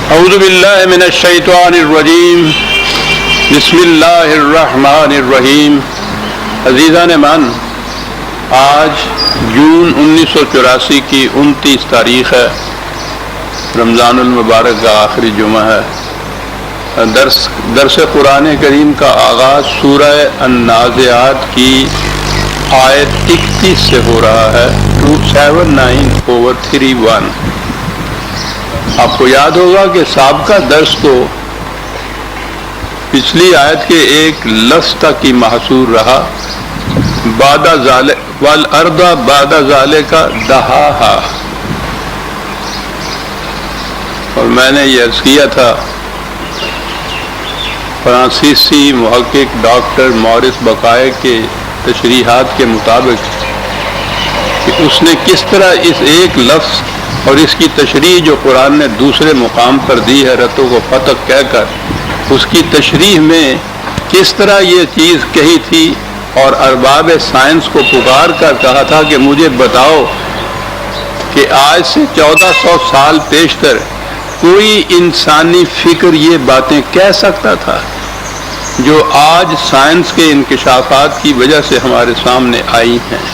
اعوذ باللہ من الشیطان الرجیم بسم اللہ الرحمن الرحیم۔ عزیزان من، آج جون 1984 کی 29 تاریخ ہے، رمضان المبارک کا آخری جمعہ ہے۔ درس قرآن کریم کا آغاز سورہ النازعات کی آیت 31 سے ہو رہا ہے، 279/31۔ آپ کو یاد ہوگا کہ سابقہ درس کو پچھلی آیت کے ایک لفظ تک ہی محصور رہا، بعد ذالک والارض بعد ذالک دہاہا، اور میں نے یہ عرض کیا تھا فرانسیسی محقق ڈاکٹر مورس بقائے کے تشریحات کے مطابق کہ اس نے کس طرح اس ایک لفظ اور اس کی تشریح جو قرآن نے دوسرے مقام پر دی ہے رتوں کو فتح کہہ کر، اس کی تشریح میں کس طرح یہ چیز کہی تھی، اور ارباب سائنس کو پکار کر کہا تھا کہ مجھے بتاؤ کہ آج سے 1400 سال پیشتر کوئی انسانی فکر یہ باتیں کہہ سکتا تھا جو آج سائنس کے انکشافات کی وجہ سے ہمارے سامنے آئی ہیں؟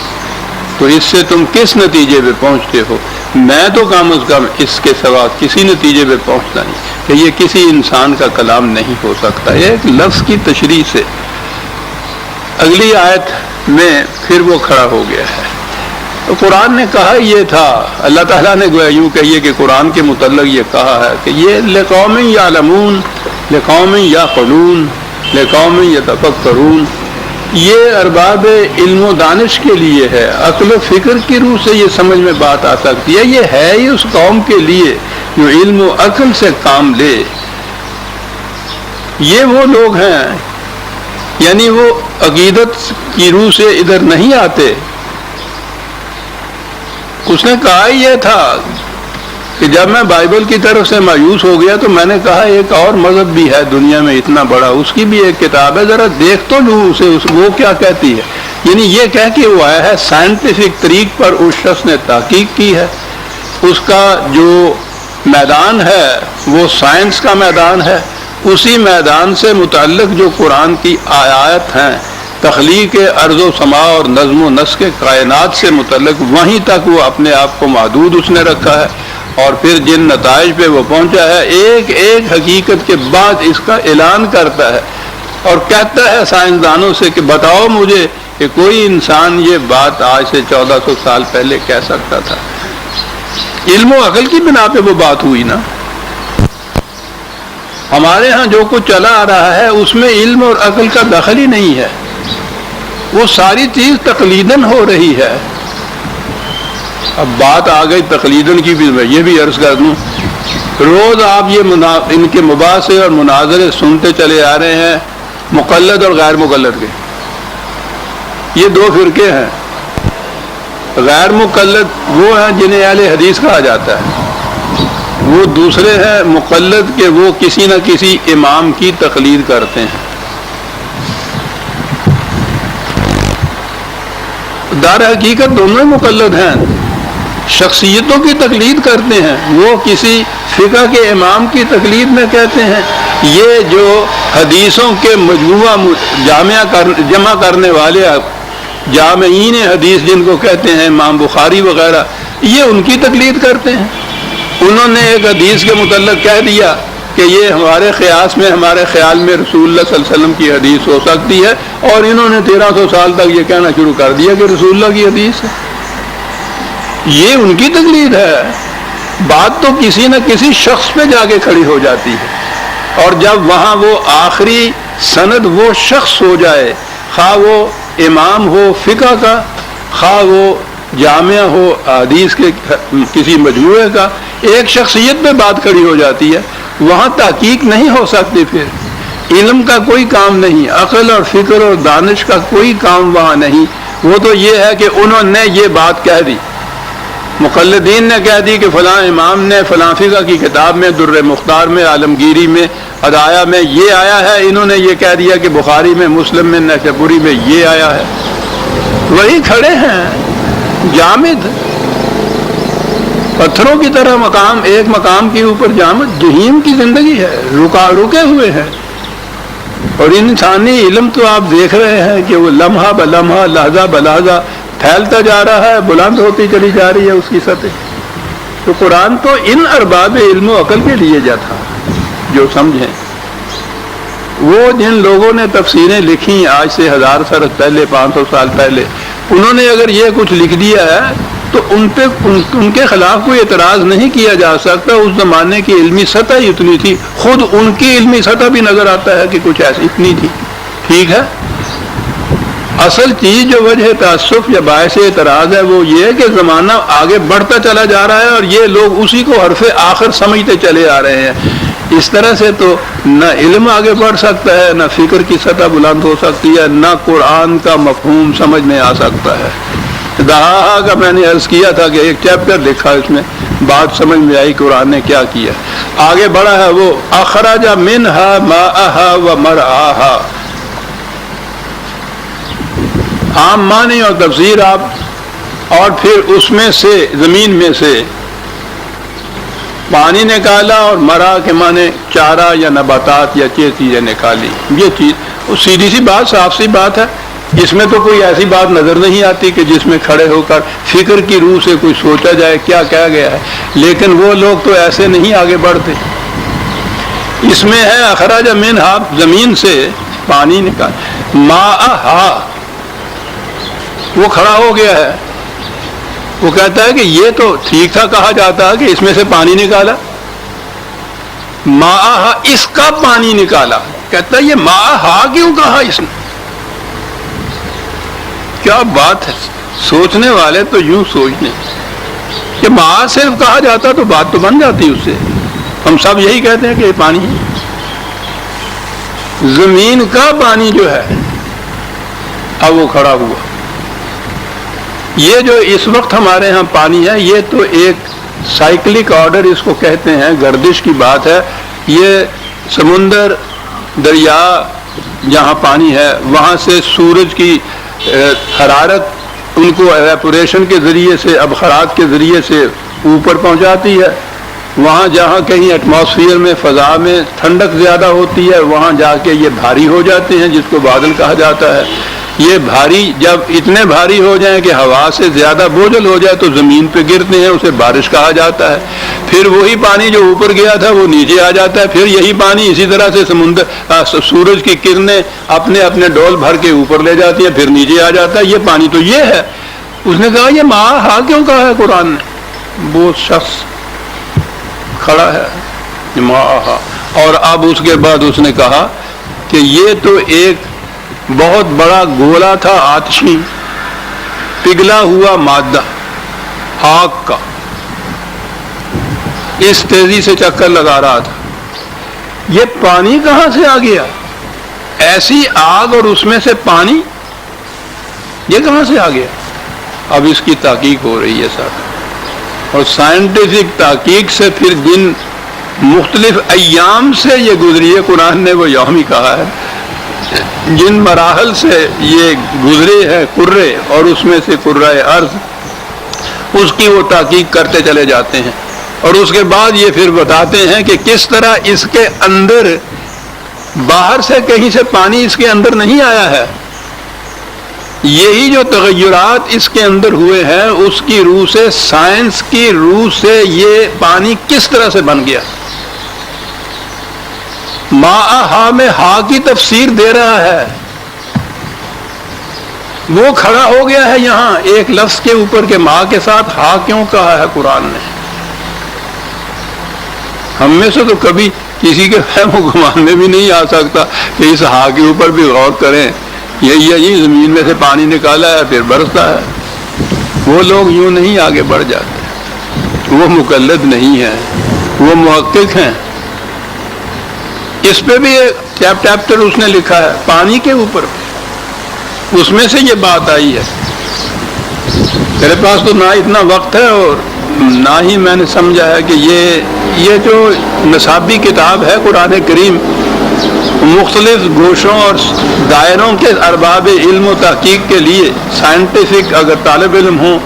تو اس سے تم کس نتیجے پہ پہنچتے ہو؟ میں تو کم از کم اس کے سوا کسی نتیجے پہ پہنچتا نہیں کہ یہ کسی انسان کا کلام نہیں ہو سکتا، ایک لفظ کی تشریح سے۔ اگلی آیت میں پھر وہ کھڑا ہو گیا ہے۔ تو قرآن نے کہا یہ تھا، اللہ تعالیٰ نے گویا یوں کہیے کہ قرآن کے متعلق یہ کہا ہے کہ یہ لقوم یعلمون لقوم یعقلون لقوم یتفکرون، یہ ارباب علم و دانش کے لیے ہے، عقل و فکر کی روح سے یہ سمجھ میں بات آ سکتی ہے، یہ ہے ہی اس قوم کے لیے جو علم و عقل سے کام لے۔ یہ وہ لوگ ہیں، یعنی وہ عقیدت کی روح سے ادھر نہیں آتے۔ اس نے کہا یہ تھا کہ جب میں بائبل کی طرف سے مایوس ہو گیا تو میں نے کہا ایک اور مذہب بھی ہے دنیا میں اتنا بڑا، اس کی بھی ایک کتاب ہے، ذرا دیکھ تو لوں اسے، وہ کیا کہتی ہے۔ یعنی یہ کہہ کے وہ آیا ہے سائنٹیفک طریق پر اس شخص نے تحقیق کی ہے، اس کا جو میدان ہے وہ سائنس کا میدان ہے، اسی میدان سے متعلق جو قرآن کی آیات ہیں تخلیق ارض و سما اور نظم و نسق کائنات سے متعلق، وہیں تک وہ اپنے آپ کو محدود اس نے رکھا ہے، اور پھر جن نتائج پہ وہ پہنچا ہے ایک ایک حقیقت کے بعد اس کا اعلان کرتا ہے اور کہتا ہے سائنسدانوں سے کہ بتاؤ مجھے کہ کوئی انسان یہ بات آج سے 1400 سال پہلے کہہ سکتا تھا۔ علم و عقل کی بنا پہ وہ بات ہوئی نا۔ ہمارے ہاں جو کچھ چلا آ رہا ہے اس میں علم اور عقل کا دخل ہی نہیں ہے، وہ ساری چیز تقلیداً ہو رہی ہے۔ اب بات آ گئی تقلیداً کی بھی، میں یہ بھی عرض کر دوں، روز آپ یہ ان کے مباحثے اور مناظرے سنتے چلے آ رہے ہیں، مقلد اور غیر مقلد کے۔ یہ دو فرقے ہیں، غیر مقلد وہ ہیں جنہیں اہل حدیث کہا جاتا ہے، وہ دوسرے ہیں مقلد کہ وہ کسی نہ کسی امام کی تقلید کرتے ہیں۔ دار حقیقت دونوں ہی مقلد ہیں، شخصیتوں کی تقلید کرتے ہیں، وہ کسی فقہ کے امام کی تقلید میں کہتے ہیں۔ یہ جو حدیثوں کے مجموعہ جمع کرنے والے جامعین حدیث جن کو کہتے ہیں امام بخاری وغیرہ، یہ ان کی تقلید کرتے ہیں۔ انہوں نے ایک حدیث کے متعلق کہہ دیا کہ یہ ہمارے قیاس میں، ہمارے خیال میں رسول اللہ صلی اللہ علیہ وسلم کی حدیث ہو سکتی ہے، اور انہوں نے 1300 سال تک یہ کہنا شروع کر دیا کہ رسول اللہ کی حدیث ہے۔ یہ ان کی تقلید ہے۔ بات تو کسی نہ کسی شخص پہ جا کے کھڑی ہو جاتی ہے، اور جب وہاں وہ آخری سند وہ شخص ہو جائے، خواہ وہ امام ہو فقہ کا، خواہ وہ جامعہ ہو حدیث کے کسی مجموعے کا، ایک شخصیت پہ بات کھڑی ہو جاتی ہے، وہاں تحقیق نہیں ہو سکتی، پھر علم کا کوئی کام نہیں، عقل اور فکر اور دانش کا کوئی کام وہاں نہیں۔ وہ تو یہ ہے کہ انہوں نے یہ بات کہہ دی، مقلدین نے کہہ دی کہ فلاں امام نے فلاں فقہ کی کتاب میں در مختار میں عالمگیری میں ہدایہ میں یہ آیا ہے، انہوں نے یہ کہہ دیا کہ بخاری میں مسلم میں نیشاپوری میں یہ آیا ہے۔ وہی کھڑے ہیں جامد، پتھروں کی طرح مقام ایک مقام کے اوپر جامد جہیم کی زندگی ہے، رکے ہوئے ہیں. اور انسانی علم تو آپ دیکھ رہے ہیں کہ وہ لمحہ بلمحہ لحظہ بلحظہ پھیلتا جا رہا ہے، بلند ہوتی چلی جا رہی ہے اس کی سطح. تو قرآن تو ان ارباب علم و عقل کے لیے جا تھا جو سمجھیں. وہ جن لوگوں نے تفسیریں لکھی آج سے 1000 سال پہلے، 500 سال پہلے، انہوں نے اگر یہ کچھ لکھ دیا ہے تو ان کے خلاف کوئی اعتراض نہیں کیا جا سکتا. اس زمانے کی علمی سطح ہی اتنی تھی، خود ان کی علمی سطح بھی نظر آتا ہے کہ کچھ ایسی اتنی تھی. ٹھیک ہے، اصل چیز جو وجہ تعصف یا باعث اعتراض ہے وہ یہ کہ زمانہ آگے بڑھتا چلا جا رہا ہے اور یہ لوگ اسی کو حرف آخر سمجھتے چلے آ رہے ہیں. اس طرح سے تو نہ علم آگے بڑھ سکتا ہے، نہ فکر کی سطح بلند ہو سکتی ہے، نہ قرآن کا مفہوم سمجھ میں آ سکتا ہے. دہا کا میں نے عرض کیا تھا کہ ایک چیپٹر لکھا، اس میں بات سمجھ میں آئی قرآن نے کیا کیا. آگے بڑھا ہے وہ اخرج منہا ماءہا و مرعاہا. عام معنی اور تفسیر آپ، اور پھر اس میں سے زمین میں سے پانی نکالا، اور مرا کے معنی چارہ یا نباتات یا چیزیں نکالی. یہ چیز سیدھی سی بات، صاف سی بات ہے. اس میں تو کوئی ایسی بات نظر نہیں آتی کہ جس میں کھڑے ہو کر فکر کی روح سے کوئی سوچا جائے کیا کہا گیا ہے. لیکن وہ لوگ تو ایسے نہیں آگے بڑھتے. اس میں ہے اخراج منہا، زمین سے پانی نکال، ماءہا وہ کھڑا ہو گیا ہے. وہ کہتا ہے کہ یہ تو ٹھیک تھا کہا جاتا ہے کہ اس میں سے پانی نکالا. ماءہا اس کا پانی نکالا، کہتا ہے یہ ماءہا کیوں کہا اس نے؟ کیا بات ہے. سوچنے والے تو یوں سوچنے کہ ماء صرف کہا جاتا تو بات تو بن جاتی اس سے. ہم سب یہی کہتے ہیں کہ یہ پانی ہے. زمین کا پانی جو ہے اب وہ کھڑا ہوا. یہ جو اس وقت ہمارے ہاں پانی ہے یہ تو ایک سائیکلک آرڈر اس کو کہتے ہیں، گردش کی بات ہے. یہ سمندر، دریا جہاں پانی ہے وہاں سے سورج کی حرارت ان کو ایویپوریشن کے ذریعے سے، ابخارات کے ذریعے سے اوپر پہنچاتی ہے. وہاں جہاں کہیں ایٹماسفیئر میں، فضا میں ٹھنڈک زیادہ ہوتی ہے وہاں جا کے یہ بھاری ہو جاتے ہیں جس کو بادل کہا جاتا ہے. یہ بھاری جب اتنے بھاری ہو جائیں کہ ہوا سے زیادہ بوجھل ہو جائے تو زمین پہ گرتے ہیں، اسے بارش کہا جاتا ہے. پھر وہی پانی جو اوپر گیا تھا وہ نیچے آ جاتا ہے. پھر یہی پانی اسی طرح سے سورج کی کرنیں اپنے اپنے ڈول بھر کے اوپر لے جاتی ہیں، پھر نیچے آ جاتا ہے. یہ پانی تو یہ ہے. اس نے کہا یہ ماءہا کیوں کہا ہے قرآن نے؟ وہ شخص کھڑا ہے ماءہا. اور اب اس کے بعد اس نے کہا کہ یہ تو ایک بہت بڑا گولا تھا، آتشی پگھلا ہوا مادہ آگ کا، اس تیزی سے چکر لگا رہا تھا. یہ پانی کہاں سے آ گیا؟ ایسی آگ اور اس میں سے پانی، یہ کہاں سے آ گیا؟ اب اس کی تحقیق ہو رہی ہے ساتھ، اور سائنٹیفک تحقیق سے پھر جن مختلف ایام سے یہ گزری ہے، قرآن نے وہ یوم ہی کہا ہے، جن مراحل سے یہ گزرے ہیں قرے، اور اس میں سے قرۂ ارض، اس کی وہ تحقیق کرتے چلے جاتے ہیں. اور اس کے بعد یہ پھر بتاتے ہیں کہ کس طرح اس کے اندر باہر سے کہیں سے پانی اس کے اندر نہیں آیا ہے. یہی جو تغیرات اس کے اندر ہوئے ہیں اس کی روح سے، سائنس کی روح سے یہ پانی کس طرح سے بن گیا. ماءہا میں ہا کی تفسیر دے رہا ہے. وہ کھڑا ہو گیا ہے یہاں ایک لفظ کے اوپر کہ ماء کے ساتھ ہا کیوں کہا ہے قرآن نے. ہم میں سے تو کبھی کسی کے فہم و گمان میں بھی نہیں آ سکتا کہ اس ہا کے اوپر بھی غور کریں. یہی زمین میں سے پانی نکالا ہے پھر برستا ہے. وہ لوگ یوں نہیں آگے بڑھ جاتے، وہ مقلد نہیں ہیں، وہ محقق ہیں. اس پہ بھی ایک چیپٹر اس نے لکھا ہے پانی کے اوپر، اس میں سے یہ بات آئی ہے. میرے پاس تو نہ اتنا وقت ہے اور نہ ہی میں نے سمجھا ہے کہ یہ جو نصابی کتاب ہے قرآن کریم، مختلف گوشوں اور دائروں کے ارباب علم و تحقیق کے لیے، سائنٹیفک اگر طالب علم ہوں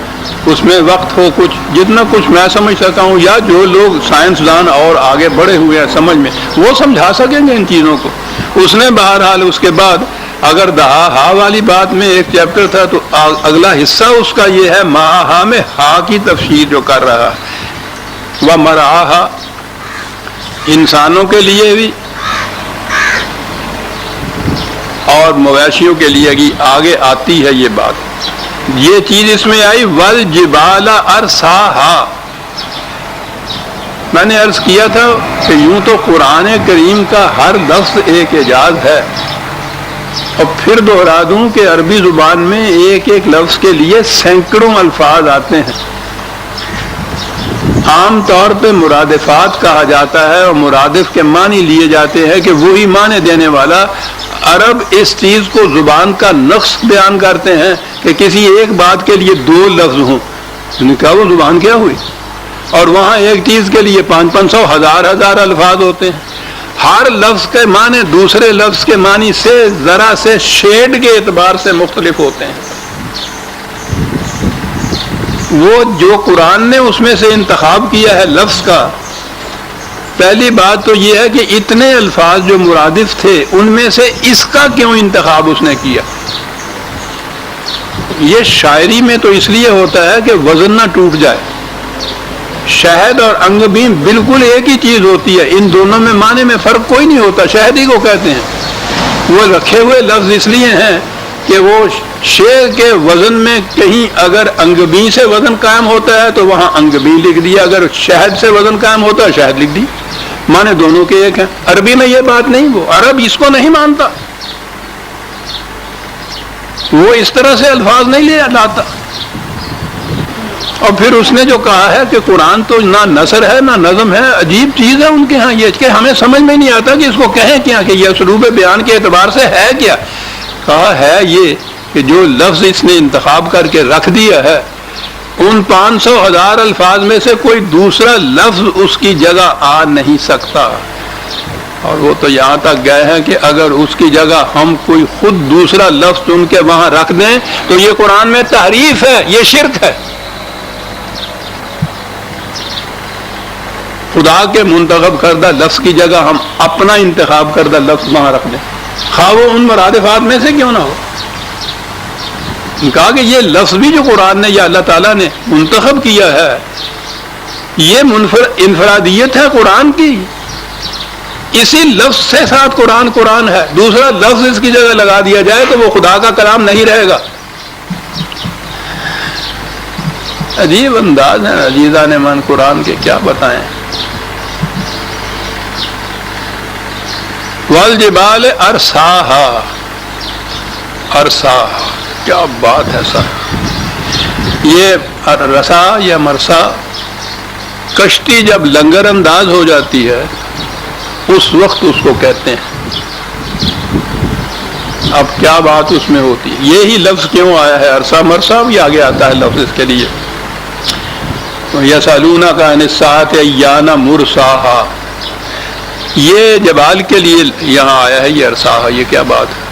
اس میں وقت ہو کچھ جتنا کچھ میں سمجھ سکتا ہوں، یا جو لوگ سائنسدان اور آگے بڑھے ہوئے ہیں سمجھ میں، وہ سمجھا سکیں گے ان چیزوں کو۔ اس نے بہرحال اس کے بعد اگر ہا والی بات میں ایک چیپٹر تھا تو اگلا حصہ اس کا یہ ہے ماہا میں ہا کی تفسیر جو کر رہا ہے، وہ مرعاہا انسانوں کے لیے بھی اور مویشیوں کے لیے بھی آگے آتی ہے یہ بات۔ یہ چیز اس میں آئی والجبال ارساہا۔ میں نے عرض کیا تھا کہ یوں تو قرآن کریم کا ہر لفظ ایک اعجاز ہے، اور پھر دوہرا دوں کہ عربی زبان میں ایک ایک لفظ کے لیے سینکڑوں الفاظ آتے ہیں۔ عام طور پہ مرادفات کہا جاتا ہے، اور مرادف کے معنی لیے جاتے ہیں کہ وہی معنی دینے والا۔ عرب اس چیز کو زبان کا نقص بیان کرتے ہیں کہ کسی ایک بات کے لیے دو لفظ ہوں، کہا وہ زبان کیا ہوئی؟ اور وہاں ایک چیز کے لیے 500 ہزار الفاظ ہوتے ہیں۔ ہر لفظ کے معنی دوسرے لفظ کے معنی سے ذرا سے شیڈ کے اعتبار سے مختلف ہوتے ہیں۔ وہ جو قرآن نے اس میں سے انتخاب کیا ہے لفظ کا، پہلی بات تو یہ ہے کہ اتنے الفاظ جو مرادف تھے ان میں سے اس کا کیوں انتخاب اس نے کیا؟ یہ شاعری میں تو اس لیے ہوتا ہے کہ وزن نہ ٹوٹ جائے۔ شہد اور انگبین بالکل ایک ہی چیز ہوتی ہے، ان دونوں میں معنی میں فرق کوئی نہیں ہوتا، شہد ہی کو کہتے ہیں۔ وہ رکھے ہوئے لفظ اس لیے ہیں کہ وہ شعر کے وزن میں کہیں اگر انگبین سے وزن قائم ہوتا ہے تو وہاں انگبین لکھ دیا، اگر شہد سے وزن قائم ہوتا ہے شہد لکھ دی، معنی دونوں کے ایک ہیں۔ عربی میں یہ بات نہیں، وہ عرب اس کو نہیں مانتا، وہ اس طرح سے الفاظ نہیں لے لاتا۔ اور پھر اس نے جو کہا ہے کہ قرآن تو نہ نثر ہے نہ نظم ہے، عجیب چیز ہے ان کے ہاں یہ کہ ہمیں سمجھ میں نہیں آتا کہ اس کو کہیں کیا، کہ یہ اسلوب بیان کے اعتبار سے ہے کیا۔ کہا ہے یہ کہ جو لفظ اس نے انتخاب کر کے رکھ دیا ہے ان 500 ہزار الفاظ میں سے کوئی دوسرا لفظ اس کی جگہ آ نہیں سکتا۔ اور وہ تو یہاں تک گئے ہیں کہ اگر اس کی جگہ ہم کوئی خود دوسرا لفظ چن کے وہاں رکھ دیں تو یہ قرآن میں تحریف ہے، یہ شرک ہے۔ خدا کے منتخب کردہ لفظ کی جگہ ہم اپنا انتخاب کردہ لفظ وہاں رکھ دیں، خواہ وہ ان مرادفات میں سے کیوں نہ ہو۔ کہا کہ یہ لفظ بھی جو قرآن نے یا اللہ تعالیٰ نے منتخب کیا ہے، یہ انفرادیت ہے قرآن کی، اسی لفظ سے ساتھ قرآن ہے، دوسرا لفظ اس کی جگہ لگا دیا جائے تو وہ خدا کا کلام نہیں رہے گا۔ عجیب انداز ہے عزیزان من قرآن کے، کیا بتائیں۔ والجبال ارساہا، ارساہا کیا بات ہے سر۔ یہ رسا یا مرسا، کشتی جب لنگر انداز ہو جاتی ہے اس وقت اس کو کہتے ہیں۔ اب کیا بات اس میں ہوتی ہے، یہی لفظ کیوں آیا ہے ارسا مرسا بھی آگے آتا ہے لفظ اس کے لیے۔ یسألونک عن الساعۃ ایان مرساہا، یہ جبال کے لیے یہاں آیا ہے یہ ارساہا، یہ کیا بات ہے۔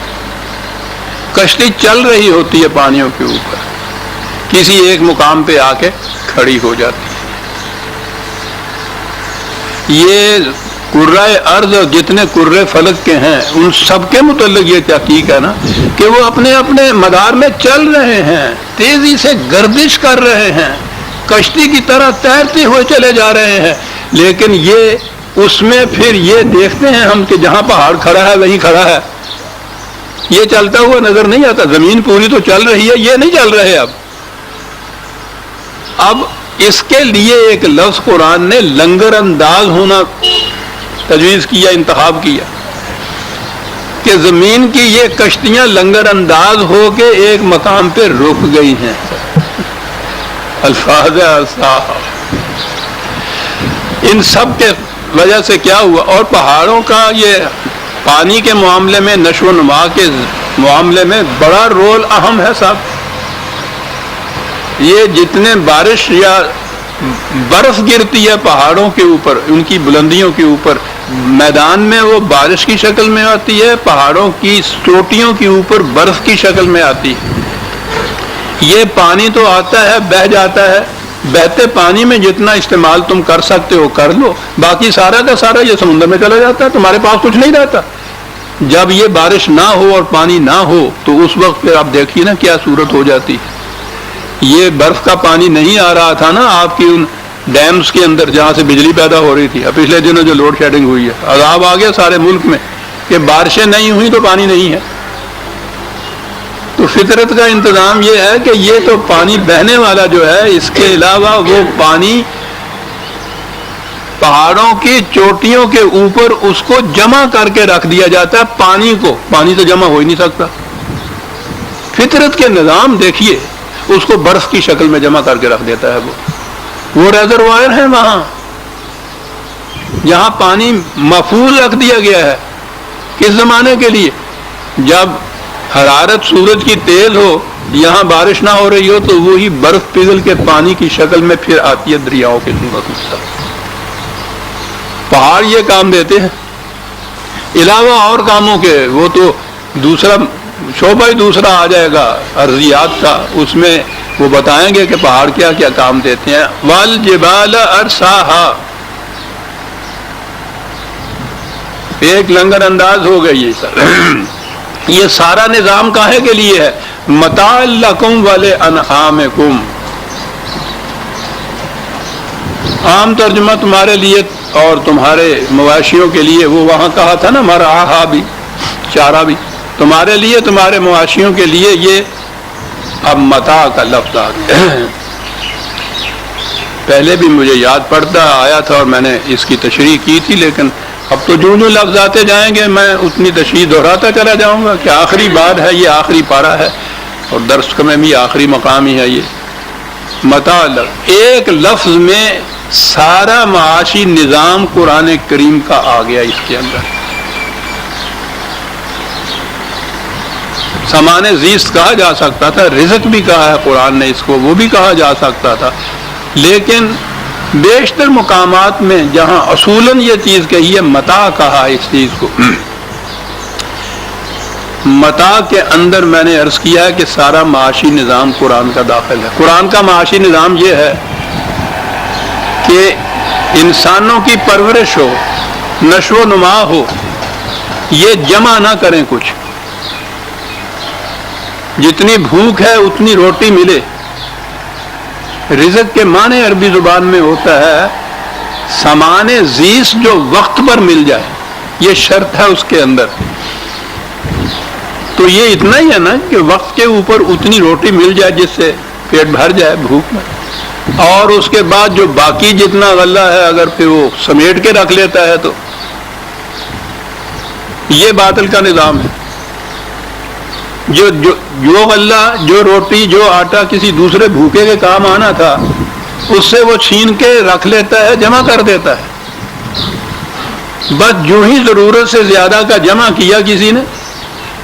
کشتی چل رہی ہوتی ہے پانیوں کے اوپر، کسی ایک مقام پہ آ کے کھڑی ہو جاتی ہے۔ یہ کرۂ ارض اور جتنے کرۂ فلک کے ہیں ان سب کے متعلق یہ تحقیق ہے نا کہ وہ اپنے اپنے مدار میں چل رہے ہیں، تیزی سے گردش کر رہے ہیں، کشتی کی طرح تیرتے ہوئے چلے جا رہے ہیں، لیکن یہ اس میں پھر یہ دیکھتے ہیں ہم کہ جہاں پہاڑ کھڑا ہے وہیں کھڑا ہے، یہ چلتا ہوا نظر نہیں آتا۔ زمین پوری تو چل رہی ہے، یہ نہیں چل رہے۔ اب اس کے لیے ایک لفظ قرآن نے لنگر انداز ہونا تجویز کیا، انتخاب کیا کہ زمین کی یہ کشتیاں لنگر انداز ہو کے ایک مقام پہ رک گئی ہیں۔ الفاظ ان سب کے وجہ سے کیا ہوا، اور پہاڑوں کا یہ پانی کے معاملے میں، نشو و نما کے معاملے میں بڑا رول اہم ہے صاحب۔ یہ جتنے بارش یا برف گرتی ہے پہاڑوں کے اوپر، ان کی بلندیوں کے اوپر، میدان میں وہ بارش کی شکل میں آتی ہے، پہاڑوں کی چوٹیوں کے اوپر برف کی شکل میں آتی ہے۔ یہ پانی تو آتا ہے بہہ جاتا ہے، بہتے پانی میں جتنا استعمال تم کر سکتے ہو کر لو، باقی سارا کا سارا یہ سمندر میں چلا جاتا ہے، تمہارے پاس کچھ نہیں رہتا۔ جب یہ بارش نہ ہو اور پانی نہ ہو تو اس وقت پھر آپ دیکھیے نا کیا صورت ہو جاتی۔ یہ برف کا پانی نہیں آ رہا تھا نا آپ کی ان ڈیمز کے اندر جہاں سے بجلی پیدا ہو رہی تھی، اب پچھلے دنوں جو لوڈ شیڈنگ ہوئی ہے، عذاب آ گیا سارے ملک میں کہ بارشیں نہیں ہوئی تو پانی نہیں ہے۔ تو فطرت کا انتظام یہ ہے کہ یہ تو پانی بہنے والا جو ہے، اس کے علاوہ وہ پانی پہاڑوں کی چوٹیوں کے اوپر اس کو جمع کر کے رکھ دیا جاتا ہے۔ پانی تو جمع ہو ہی نہیں سکتا۔ فطرت کے نظام دیکھیے، اس کو برف کی شکل میں جمع کر کے رکھ دیتا ہے۔ وہ ریزروائر ہیں وہاں جہاں پانی محفوظ رکھ دیا گیا ہے۔ کس زمانے کے لیے؟ جب حرارت سورج کی تیز ہو، یہاں بارش نہ ہو رہی ہو تو وہی برف پگھل کے پانی کی شکل میں پھر آتی ہے دریاؤں کے صورت میں۔ پہاڑ یہ کام دیتے ہیں، علاوہ اور کاموں کے وہ تو دوسرا شعبہ ہی دوسرا آ جائے گا ارضیات کا، اس میں وہ بتائیں گے کہ پہاڑ کیا کیا کام دیتے ہیں۔ والجبال ارساہا، ایک لنگر انداز ہو گئی یہ سارا نظام کاہے کے لیے ہے؟ متاع لکم ولانعامکم، عام ترجمہ تمہارے لیے اور تمہارے مواشیوں کے لیے، وہ وہاں کہا تھا نا مرعاہا بھی، چارہ بھی، تمہارے لیے تمہارے مواشیوں کے لیے یہ اب متاع کا لفظ آ گیا۔ پہلے بھی مجھے یاد پڑتا آیا تھا اور میں نے اس کی تشریح کی تھی، لیکن اب تو جو لفظ آتے جائیں گے میں اتنی تشریح دہراتا چلا جاؤں گا کہ آخری بات ہے، یہ آخری پارہ ہے اور درس میں بھی آخری مقام ہی ہے یہ متاع۔ ایک لفظ میں سارا معاشی نظام قرآن کریم کا آ گیا اس کے اندر۔ سامان زیست کہا جا سکتا تھا، رزق بھی کہا ہے قرآن نے اس کو، وہ بھی کہا جا سکتا تھا، لیکن بیشتر مقامات میں جہاں اصولاً یہ چیز کہی ہے متاع کہا اس چیز کو۔ متاع کے اندر میں نے عرض کیا ہے کہ سارا معاشی نظام قرآن کا داخل ہے۔ قرآن کا معاشی نظام یہ ہے کہ انسانوں کی پرورش ہو، نشو و نما ہو، یہ جمع نہ کریں کچھ، جتنی بھوک ہے اتنی روٹی ملے۔ رزق کے معنی عربی زبان میں ہوتا ہے سامان زیست جو وقت پر مل جائے، یہ شرط ہے اس کے اندر۔ تو یہ اتنا ہی ہے نا کہ وقت کے اوپر اتنی روٹی مل جائے جس سے پیٹ بھر جائے بھوک میں، اور اس کے بعد جو باقی جتنا غلہ ہے اگر پھر وہ سمیٹ کے رکھ لیتا ہے تو یہ باطل کا نظام ہے۔ جو غلہ، جو روٹی، جو آٹا کسی دوسرے بھوکے کے کام آنا تھا اس سے وہ چھین کے رکھ لیتا ہے، جمع کر دیتا ہے۔ بس جو ہی ضرورت سے زیادہ کا جمع کیا کسی نے،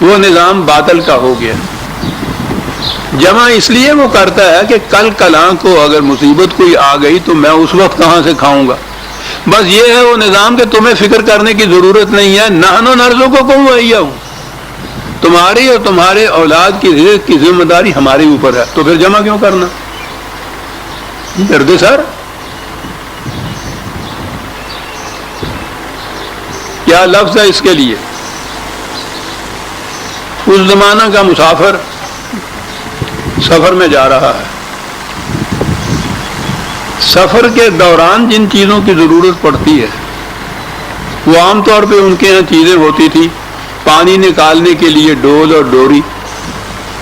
وہ نظام باطل کا ہو گیا۔ جمع اس لیے وہ کرتا ہے کہ کل کلاں کو اگر مصیبت کوئی آ گئی تو میں اس وقت کہاں سے کھاؤں گا۔ بس یہ ہے وہ نظام کہ تمہیں فکر کرنے کی ضرورت نہیں ہے، نحن نرزقکم وإیاہم، تمہاری اور تمہارے اولاد کی رزق کی ذمہ داری ہمارے اوپر ہے، تو پھر جمع کیوں کرنا؟ درد سر کیا لفظ ہے اس کے لیے؟ اس زمانہ کا مسافر سفر میں جا رہا ہے، سفر کے دوران جن چیزوں کی ضرورت پڑتی ہے وہ عام طور پہ ان کے یہاں چیزیں ہوتی تھی۔ پانی نکالنے کے لیے ڈول اور ڈوری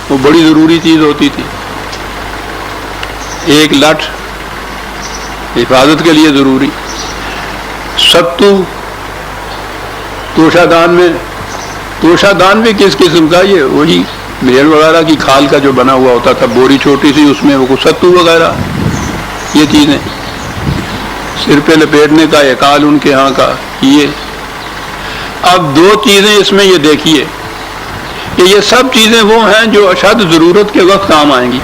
وہ بڑی ضروری چیز ہوتی تھی، ایک لٹھ حفاظت کے لیے ضروری، ستو توشہ دان میں، توشہ دان بھی کس قسم کا؟ یہ وہی بھیڑ وغیرہ کی کھال کا جو بنا ہوا ہوتا تھا، بوری چھوٹی سی، اس میں وہ ستو وغیرہ یہ چیزیں، سر پہ لپیٹنے کا ایکال ان کے ہاں کا یہ۔ اب دو چیزیں اس میں یہ دیکھیے کہ یہ سب چیزیں وہ ہیں جو اشد ضرورت کے وقت کام آئیں گی،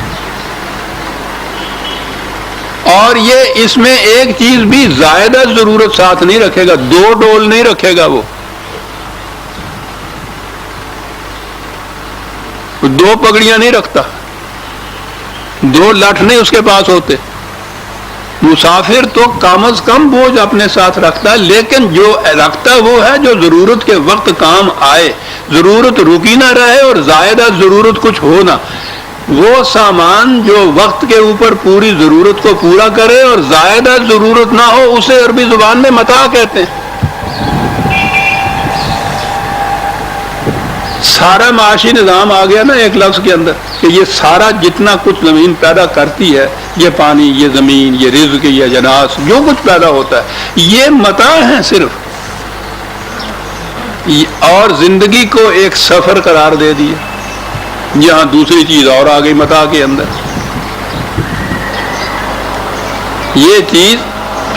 اور یہ اس میں ایک چیز بھی زائدہ ضرورت ساتھ نہیں رکھے گا، دو ڈول نہیں رکھے گا، وہ دو پگڑیاں نہیں رکھتا، 2 لٹھ نہیں اس کے پاس ہوتے. مسافر تو کم از کم بوجھ اپنے ساتھ رکھتا ہے، لیکن جو رکھتا وہ ہے جو ضرورت کے وقت کام آئے، ضرورت رکی نہ رہے اور زائدہ ضرورت کچھ ہو نہ. وہ سامان جو وقت کے اوپر پوری ضرورت کو پورا کرے اور زائدہ ضرورت نہ ہو، اسے عربی زبان میں متاع کہتے ہیں. سارا معاشی نظام آ گیا نا ایک لفظ کے اندر، کہ یہ سارا جتنا کچھ زمین پیدا کرتی ہے، یہ پانی، یہ زمین، یہ رزق، یہ جناس، جو کچھ پیدا ہوتا ہے، یہ متاع ہیں صرف. اور زندگی کو ایک سفر قرار دے دیا. یہاں دوسری چیز اور آ گئی متاع کے اندر. یہ چیز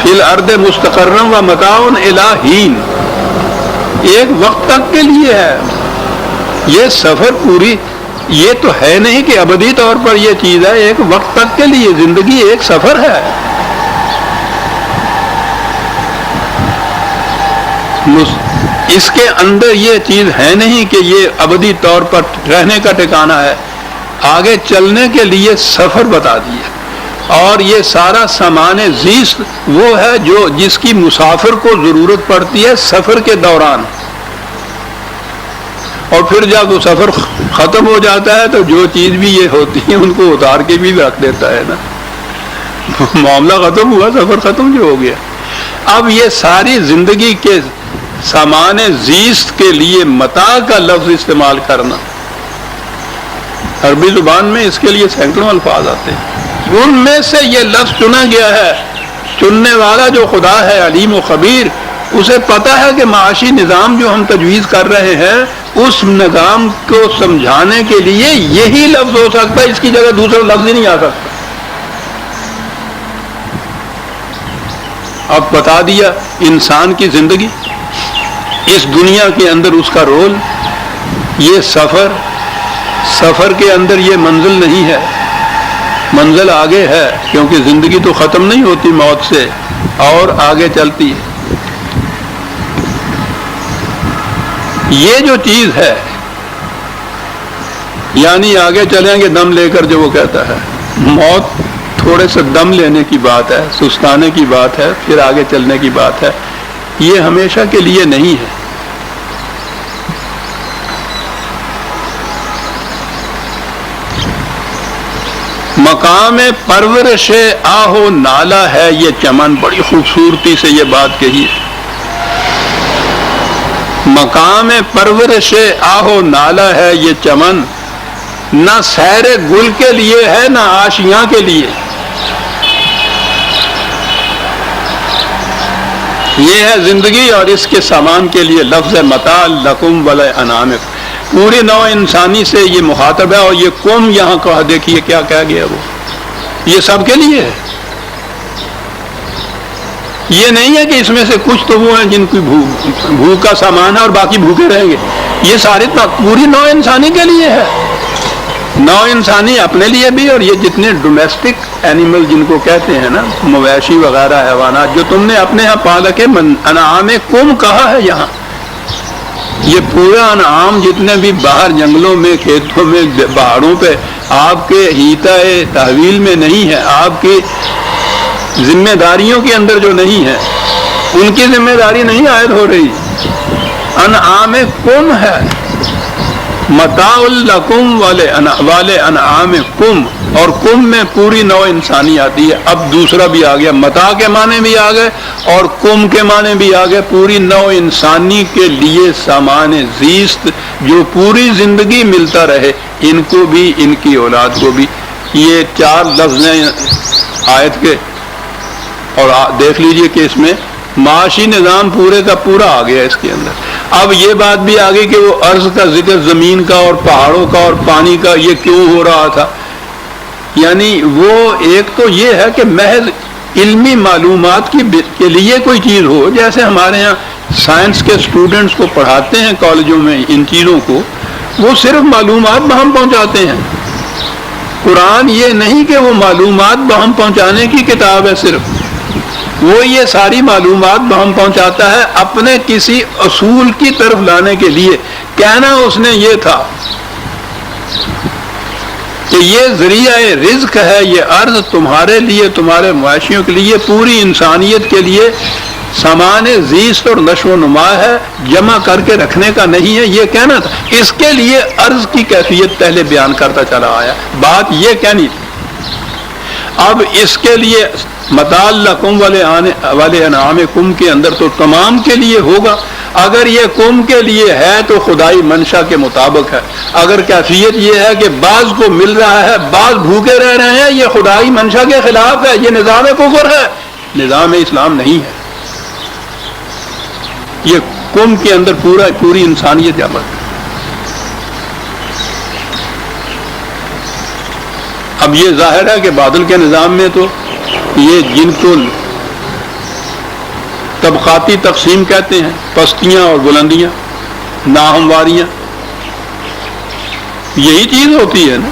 فی الارض مستقرن و متاع الی حین، ایک وقت تک کے لیے ہے. یہ سفر پوری، یہ تو ہے نہیں کہ ابدی طور پر یہ چیز ہے، ایک وقت تک کے لیے زندگی ایک سفر ہے. اس کے اندر یہ چیز ہے نہیں کہ یہ ابدی طور پر رہنے کا ٹھکانہ ہے. آگے چلنے کے لیے سفر بتا دیا. اور یہ سارا سامان زیست وہ ہے جو جس کی مسافر کو ضرورت پڑتی ہے سفر کے دوران، اور پھر جب وہ سفر ختم ہو جاتا ہے تو جو چیز بھی یہ ہوتی ہے ان کو اتار کے بھی رکھ دیتا ہے نا. معاملہ ختم ہوا، سفر ختم جو ہو گیا. اب یہ ساری زندگی کے سامان زیست کے لیے متاع کا لفظ استعمال کرنا، عربی زبان میں اس کے لیے سینکڑوں الفاظ آتے ہیں. ان میں سے یہ لفظ چنا گیا ہے. چننے والا جو خدا ہے علیم و خبیر، اسے پتہ ہے کہ معاشی نظام جو ہم تجویز کر رہے ہیں اس نظام کو سمجھانے کے لیے یہی لفظ ہو سکتا ہے، اس کی جگہ دوسرا لفظ ہی نہیں آ سکتا. اب بتا دیا انسان کی زندگی، اس دنیا کے اندر اس کا رول، یہ سفر کے اندر یہ منزل نہیں ہے، منزل آگے ہے، کیونکہ زندگی تو ختم نہیں ہوتی موت سے اور آگے چلتی ہے. یہ جو چیز ہے یعنی آگے چلیں گے دم لے کر، جو وہ کہتا ہے موت تھوڑے سے دم لینے کی بات ہے، سستانے کی بات ہے، پھر آگے چلنے کی بات ہے. یہ ہمیشہ کے لیے نہیں ہے. مقام پرورش آہو نالا ہے یہ چمن، بڑی خوبصورتی سے یہ بات کہی ہے. مقام پرورش آہو نالا ہے یہ چمن، نہ سیر گل کے لیے ہے نہ آشیاں کے لیے. یہ ہے زندگی اور اس کے سامان کے لیے لفظ متاع لکم ولانعامکم. پوری نوع انسانی سے یہ مخاطب ہے، اور یہ قوم یہاں کہا، دیکھیے کیا کہہ گیا، وہ یہ سب کے لیے ہے. یہ نہیں ہے کہ اس میں سے کچھ تو وہ ہیں جن کی بھوک کا سامان ہے اور باقی بھوکے رہیں گے. یہ سارے پوری نوع انسانی کے لیے ہے. نوع انسانی اپنے لیے بھی، اور یہ جتنے ڈومیسٹک اینیمل جن کو کہتے ہیں نا، مویشی وغیرہ حیوانات جو تم نے اپنے ہاں پال کے، انعامکم کہا ہے یہاں. یہ پورا انعام جتنے بھی باہر جنگلوں میں، کھیتوں میں، پہاڑوں پہ آپ کے حیطۂ تحویل میں نہیں ہے، آپ کی ذمہ داریوں کے اندر جو نہیں ہے، ان کی ذمہ داری نہیں عائد ہو رہی. انعامکم ہے، متاع لکم والے انعامکم، اور کم میں پوری نوع انسانی آتی ہے. اب دوسرا بھی آ گیا، متاع کے معنی بھی آ گئے اور کم کے معنی بھی آ گئے. پوری نوع انسانی کے لیے سامان زیست جو پوری زندگی ملتا رہے، ان کو بھی، ان کی اولاد کو بھی. یہ 4 لفظ ہیں آیت کے، اور دیکھ لیجئے کہ اس میں معاشی نظام پورے کا پورا آ گیا اس کے اندر. اب یہ بات بھی آ گئی کہ وہ ارض کا ذکر زمین کا اور پہاڑوں کا اور پانی کا یہ کیوں ہو رہا تھا. یعنی وہ ایک تو یہ ہے کہ محض علمی معلومات کے لیے کوئی چیز ہو، جیسے ہمارے ہاں سائنس کے اسٹوڈنٹس کو پڑھاتے ہیں کالجوں میں ان چیزوں کو، وہ صرف معلومات بہم پہنچاتے ہیں. قرآن یہ نہیں کہ وہ معلومات بہم پہنچانے کی کتاب ہے صرف، وہ یہ ساری معلومات بہم پہنچاتا ہے اپنے کسی اصول کی طرف لانے کے لیے. کہنا اس نے یہ تھا کہ یہ ذریعہ رزق ہے، یہ ارض تمہارے لیے، تمہارے معاشیوں کے لیے، پوری انسانیت کے لیے سامان زیست اور نشو و نما ہے، جمع کر کے رکھنے کا نہیں ہے، یہ کہنا تھا۔ اس کے لیے ارض کی کیفیت پہلے بیان کرتا چلا آیا، بات یہ کہنی تھی۔ اب اس کے لیے متاع لکم ولانعامکم کے اندر تو تمام کے لیے ہوگا۔ اگر یہ کم کے لیے ہے تو خدائی منشا کے مطابق ہے، اگر کیفیت یہ ہے کہ بعض کو مل رہا ہے بعض بھوکے رہ رہے ہیں، یہ خدائی منشا کے خلاف ہے، یہ نظام کفر ہے، نظام اسلام نہیں ہے۔ یہ کم کے اندر پوری انسانیت جمع ہے۔ اب یہ ظاہر ہے کہ بادل کے نظام میں تو یہ جن کو طبقاتی تقسیم کہتے ہیں، پستیاں اور بلندیاں، ناہمواریاں، یہی چیز ہوتی ہے نا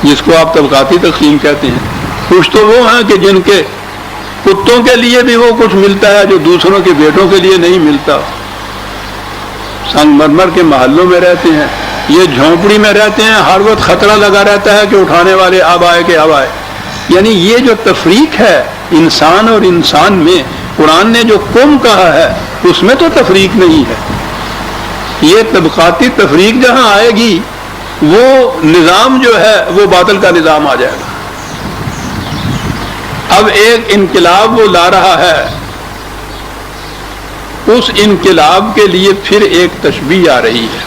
جس کو آپ طبقاتی تقسیم کہتے ہیں۔ کچھ تو وہ ہیں کہ جن کے کتوں کے لیے بھی وہ کچھ ملتا ہے جو دوسروں کے بیٹوں کے لیے نہیں ملتا، سنگ مرمر کے محلوں میں رہتے ہیں، یہ جھونپڑی میں رہتے ہیں، ہر وقت خطرہ لگا رہتا ہے کہ اٹھانے والے اب آئے کہ اب آئے۔ یعنی یہ جو تفریق ہے انسان اور انسان میں، قرآن نے جو قوم کہا ہے اس میں تو تفریق نہیں ہے۔ یہ طبقاتی تفریق جہاں آئے گی وہ نظام جو ہے وہ باطل کا نظام آ جائے گا۔ اب ایک انقلاب وہ لا رہا ہے، اس انقلاب کے لیے پھر ایک تشبیہ آ رہی ہے۔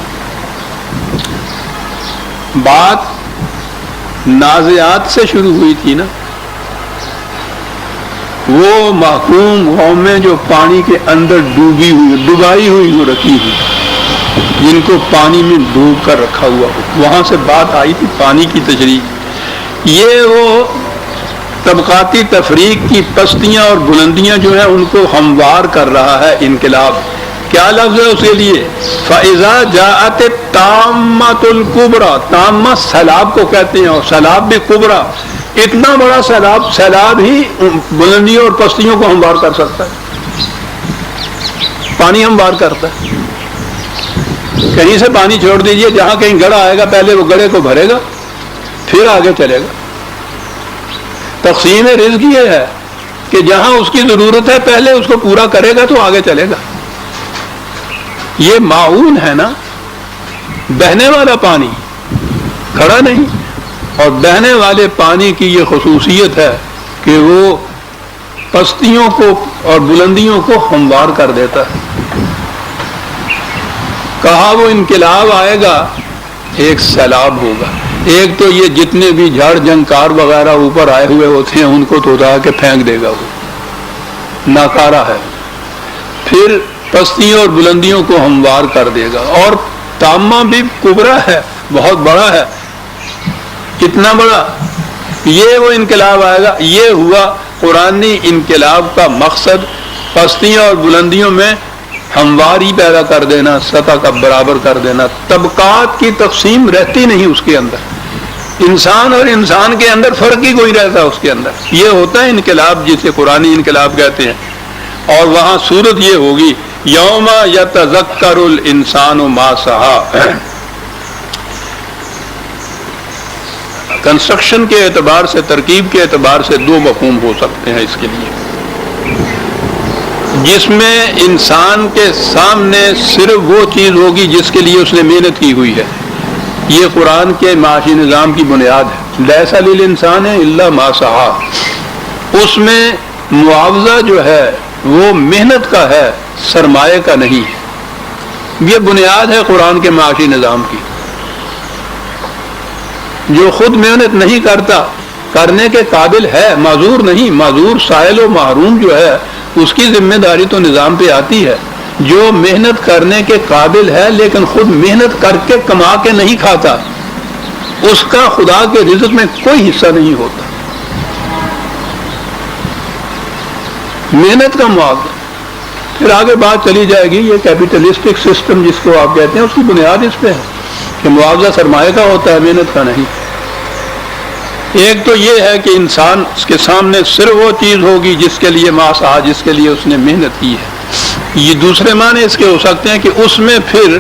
بات نازعات سے شروع ہوئی تھی نا، وہ محکوم قومیں جو پانی کے اندر ڈبائی ہوئی جو رکھی ہوئی، جن کو پانی میں ڈوب کر رکھا ہوا ہو، وہاں سے بات آئی تھی پانی کی تشریح۔ یہ وہ طبقاتی تفریق کی پستیاں اور بلندیاں جو ہیں ان کو ہموار کر رہا ہے انقلاب۔ کیا لفظ ہے اس کے لیے؟ فَإِذَا جَاءَتِ الطَّامَّةُ الْكُبْرَى، تامہ سیلاب کو کہتے ہیں، اور سیلاب بھی کبرا، اتنا بڑا سیلاب ہی بلندیوں اور پستیوں کو ہموار کر سکتا ہے۔ پانی ہموار کرتا ہے، کہیں سے پانی چھوڑ دیجئے، جہاں کہیں گڑھا آئے گا پہلے وہ گڑھے کو بھرے گا پھر آگے چلے گا۔ تقسیم رزق یہ ہے کہ جہاں اس کی ضرورت ہے پہلے اس کو پورا کرے گا تو آگے چلے گا۔ یہ معون ہے نا، بہنے والا پانی، کھڑا نہیں، اور بہنے والے پانی کی یہ خصوصیت ہے کہ وہ پستیوں کو اور بلندیوں کو ہموار کر دیتا ہے۔ کہا وہ انقلاب آئے گا، ایک سیلاب ہوگا۔ ایک تو یہ جتنے بھی جھاڑ جنکار وغیرہ اوپر آئے ہوئے ہوتے ہیں ان کو تو اٹھا کے پھینک دے گا، وہ ناکارہ ہے۔ پھر پستیوں اور بلندیوں کو ہموار کر دے گا، اور تامہ بھی کبرا ہے، بہت بڑا ہے۔ کتنا بڑا؟ یہ وہ انقلاب آئے گا۔ یہ ہوا قرآنی انقلاب کا مقصد، پستیوں اور بلندیوں میں ہمواری پیدا کر دینا، سطح کا برابر کر دینا۔ طبقات کی تقسیم رہتی نہیں اس کے اندر، انسان اور انسان کے اندر فرق ہی کوئی رہتا اس کے اندر۔ یہ ہوتا ہے انقلاب جسے قرآنی انقلاب کہتے ہیں۔ اور وہاں صورت یہ ہوگی یوم یتذکر الانسان ما سعی۔ کنسٹرکشن کے اعتبار سے، ترکیب کے اعتبار سے دو مفہوم ہو سکتے ہیں اس کے لیے، جس میں انسان کے سامنے صرف وہ چیز ہوگی جس کے لیے اس نے محنت کی ہوئی ہے۔ یہ قرآن کے معاشی نظام کی بنیاد ہے، لیس للانسان الا ما سعی۔ اس میں معاوضہ جو ہے وہ محنت کا ہے، سرمایہ کا نہیں ہے۔ یہ بنیاد ہے قرآن کے معاشی نظام کی۔ جو خود محنت نہیں کرتا، کرنے کے قابل ہے، معذور نہیں، معذور سائل و محروم جو ہے اس کی ذمہ داری تو نظام پہ آتی ہے۔ جو محنت کرنے کے قابل ہے لیکن خود محنت کر کے کما کے نہیں کھاتا، اس کا خدا کے رزق میں کوئی حصہ نہیں ہوتا۔ محنت کا معاوضہ، پھر آگے بات چلی جائے گی۔ یہ کیپیٹلسٹک سسٹم جس کو آپ کہتے ہیں اس کی بنیاد اس پہ ہے کہ معاوضہ سرمایہ کا ہوتا ہے، محنت کا نہیں۔ ایک تو یہ ہے کہ انسان اس کے سامنے صرف وہ چیز ہوگی جس کے لیے جس کے لیے اس نے محنت کی ہے۔ یہ دوسرے معنی اس کے ہو سکتے ہیں کہ اس میں پھر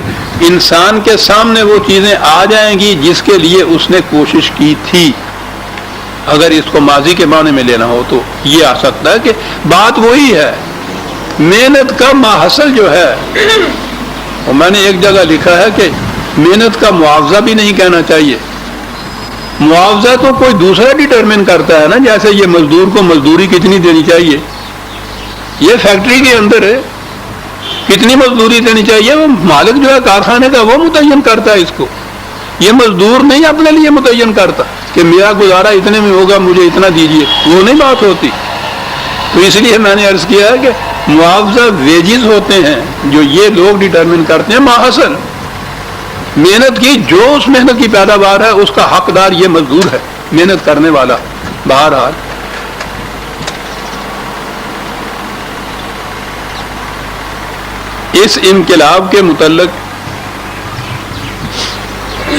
انسان کے سامنے وہ چیزیں آ جائیں گی جس کے لیے اس نے کوشش کی تھی. اگر اس کو ماضی کے معنی میں لینا ہو تو یہ آ سکتا ہے کہ بات وہی ہے. محنت کا ماحصل جو ہے، اور میں نے ایک جگہ لکھا ہے کہ محنت کا معاوضہ بھی نہیں کہنا چاہیے. معاوضہ تو کوئی دوسرا ڈیٹرمن کرتا ہے نا، جیسے یہ مزدور کو مزدوری کتنی دینی چاہیے، یہ فیکٹری کے اندر ہے کتنی مزدوری دینی چاہیے، وہ مالک جو ہے کارخانے کا وہ متعین کرتا ہے اس کو. یہ مزدور نہیں اپنے لیے متعین کرتا کہ میرا گزارا اتنے میں ہوگا مجھے اتنا دیجیے، وہ نہیں بات ہوتی. تو اس لیے میں نے عرض کیا ہے کہ معاوضہ ویجز ہوتے ہیں جو یہ لوگ ڈیٹرمن کرتے ہیں. ماحصل محنت کی، جو اس محنت کی پیداوار ہے اس کا حقدار یہ مزدور ہے، محنت کرنے والا. بہرحال اس انقلاب کے متعلق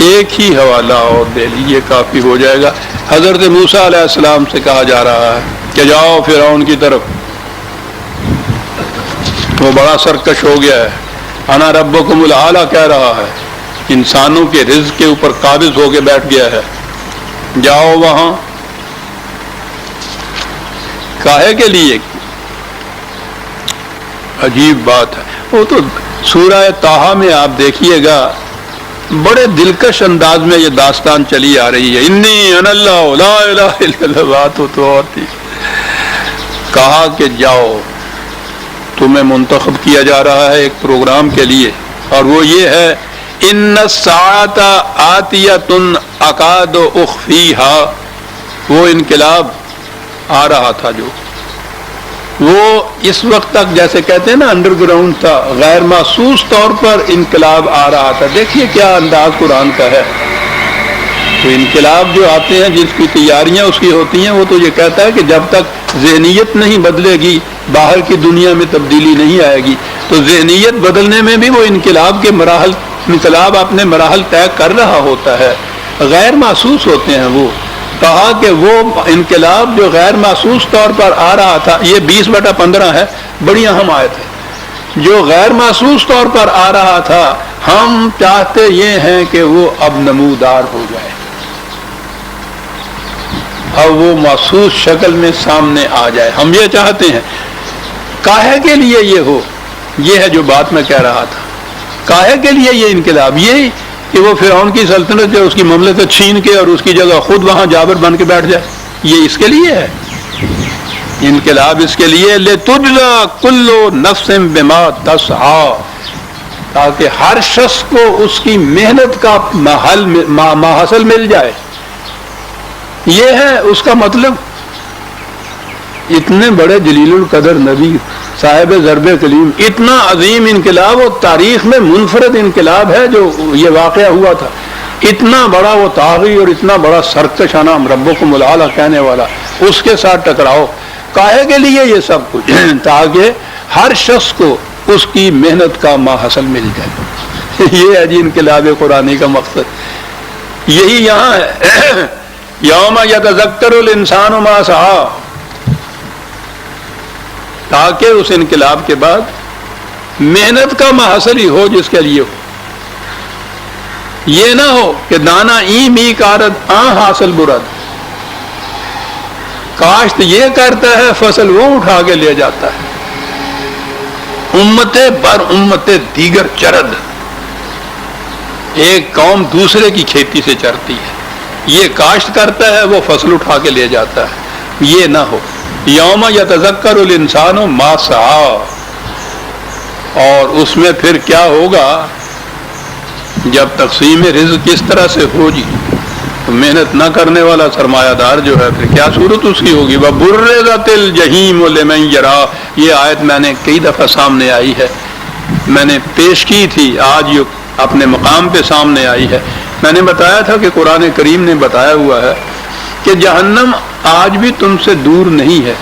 ایک ہی حوالہ اور دے لیجیے کافی ہو جائے گا. حضرت موسیٰ علیہ السلام سے کہا جا رہا ہے کہ جاؤ فرعون کی طرف، وہ بڑا سرکش ہو گیا ہے. انا ربکم الاعلی کہہ رہا ہے، انسانوں کے رزق کے اوپر قابض ہو کے بیٹھ گیا ہے. جاؤ وہاں. کاہے کے لیے؟ عجیب بات ہے. وہ تو سورہ طٰہٰ میں آپ دیکھیے گا بڑے دلکش انداز میں یہ داستان چلی آ رہی ہے. انی انا اللہ لا الہ الا اللہ. بات ہو تو اور تھی. کہا کہ جاؤ، تمہیں منتخب کیا جا رہا ہے ایک پروگرام کے لیے، اور وہ یہ ہے ان الساعۃ آتیۃ اکاد اخفیھا. وہ انقلاب آ رہا تھا جو وہ اس وقت تک جیسے کہتے ہیں نا انڈر گراؤنڈ تھا، غیر محسوس طور پر انقلاب آ رہا تھا. دیکھیے کیا انداز قرآن کا ہے. تو انقلاب جو آتے ہیں جس کی تیاریاں اس کی ہوتی ہیں، وہ تو یہ کہتا ہے کہ جب تک ذہنیت نہیں بدلے گی باہر کی دنیا میں تبدیلی نہیں آئے گی. تو ذہنیت بدلنے میں بھی وہ انقلاب کے مراحل، انقلاب اپنے مراحل طے کر رہا ہوتا ہے. غیر محسوس ہوتے ہیں. وہ کہا کہ وہ انقلاب جو غیر محسوس طور پر آ رہا تھا، یہ 20/15 ہے، بڑی اہم آیت ہے. جو غیر محسوس طور پر آ رہا تھا، ہم چاہتے یہ ہیں کہ وہ اب نمودار ہو جائے، اب وہ محسوس شکل میں سامنے آ جائے. ہم یہ چاہتے ہیں. کاہے کے لیے یہ ہو؟ یہ ہے جو بات میں کہہ رہا تھا. کاہے کے لیے یہ انقلاب؟ یہ کہ وہ فرعون کی سلطنت ہے اس کی مملکت چھین کے اور اس کی جگہ خود وہاں جابر بن کے بیٹھ جائے. یہ اس کے لیے ہے انقلاب. اس کے لیے لِتُجْزَى كُلُّ نَفْسٍ بِمَا تَسْعَىٰ، تاکہ ہر شخص کو اس کی محنت کا ماحصل مل جائے. یہ ہے اس کا مطلب. اتنے بڑے جلیل القدر نبی صاحب ضرب کلیم، اتنا عظیم انقلاب، و تاریخ میں منفرد انقلاب ہے جو یہ واقعہ ہوا تھا. اتنا بڑا وہ طاغی اور اتنا بڑا سرکش انا ربکم الاعلی کہنے والا، اس کے ساتھ ٹکراؤ. کاہے کے لیے یہ سب کچھ؟ تاکہ ہر شخص کو اس کی محنت کا ماحصل مل جائے. یہ ہے جی انقلاب قرآنی کا مقصد. یہی یہاں ہے یوم یتذکر الانسان ما سعی، تاکہ اس انقلاب کے بعد محنت کا محصل ہی ہو جس کے لیے ہو. یہ نہ ہو کہ دانا ای می کارت آ حاصل برد، کاشت یہ کرتا ہے فصل وہ اٹھا کے لے جاتا ہے. امت بر امت دیگر چرد، ایک قوم دوسرے کی کھیتی سے چرتی ہے. یہ کاشت کرتا ہے وہ فصل اٹھا کے لے جاتا ہے. یہ نہ ہو. یوم یتذکر الانسان ما سعی، اور اس میں پھر کیا ہوگا جب تقسیم رزق اس طرح سے ہو جی، تو محنت نہ کرنے والا سرمایہ دار جو ہے پھر کیا صورت اس کی ہوگی. وَبُرِّزَتِ الْجَحِیمُ لِمَنْ یَرَىٰ، یہ آیت میں نے کئی دفعہ سامنے آئی ہے، میں نے پیش کی تھی، آج یہ اپنے مقام پہ سامنے آئی ہے. میں نے بتایا تھا کہ قرآن کریم نے بتایا ہوا ہے کہ جہنم آج بھی تم سے دور نہیں ہے.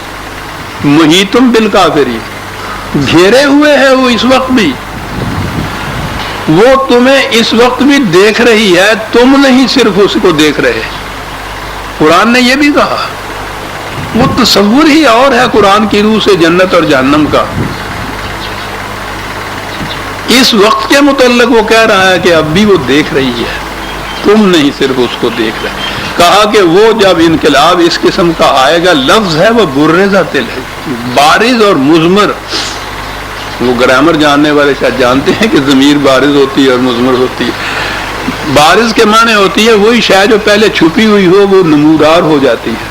محیطم بالکافرین، گھیرے ہوئے ہے وہ اس وقت بھی، وہ تمہیں اس وقت بھی دیکھ رہی ہے، تم نہیں صرف اس کو دیکھ رہے. قرآن نے یہ بھی کہا. وہ تصور ہی اور ہے قرآن کی روح سے جنت اور جہنم کا. اس وقت کے متعلق وہ کہہ رہا ہے کہ اب بھی وہ دیکھ رہی ہے، تم نہیں صرف اس کو دیکھ رہے۔ کہا کہ وہ جب انقلاب اس قسم کا آئے گا، لفظ ہے وہ برزت ہے، بارز اور مضمر۔ وہ گرامر جاننے والے شاید جانتے ہیں کہ ضمیر بارز ہوتی ہے اور مضمر ہوتی ہے۔ بارز کے معنی ہوتی ہے وہی شے جو پہلے چھپی ہوئی ہو وہ نمودار ہو جاتی ہے۔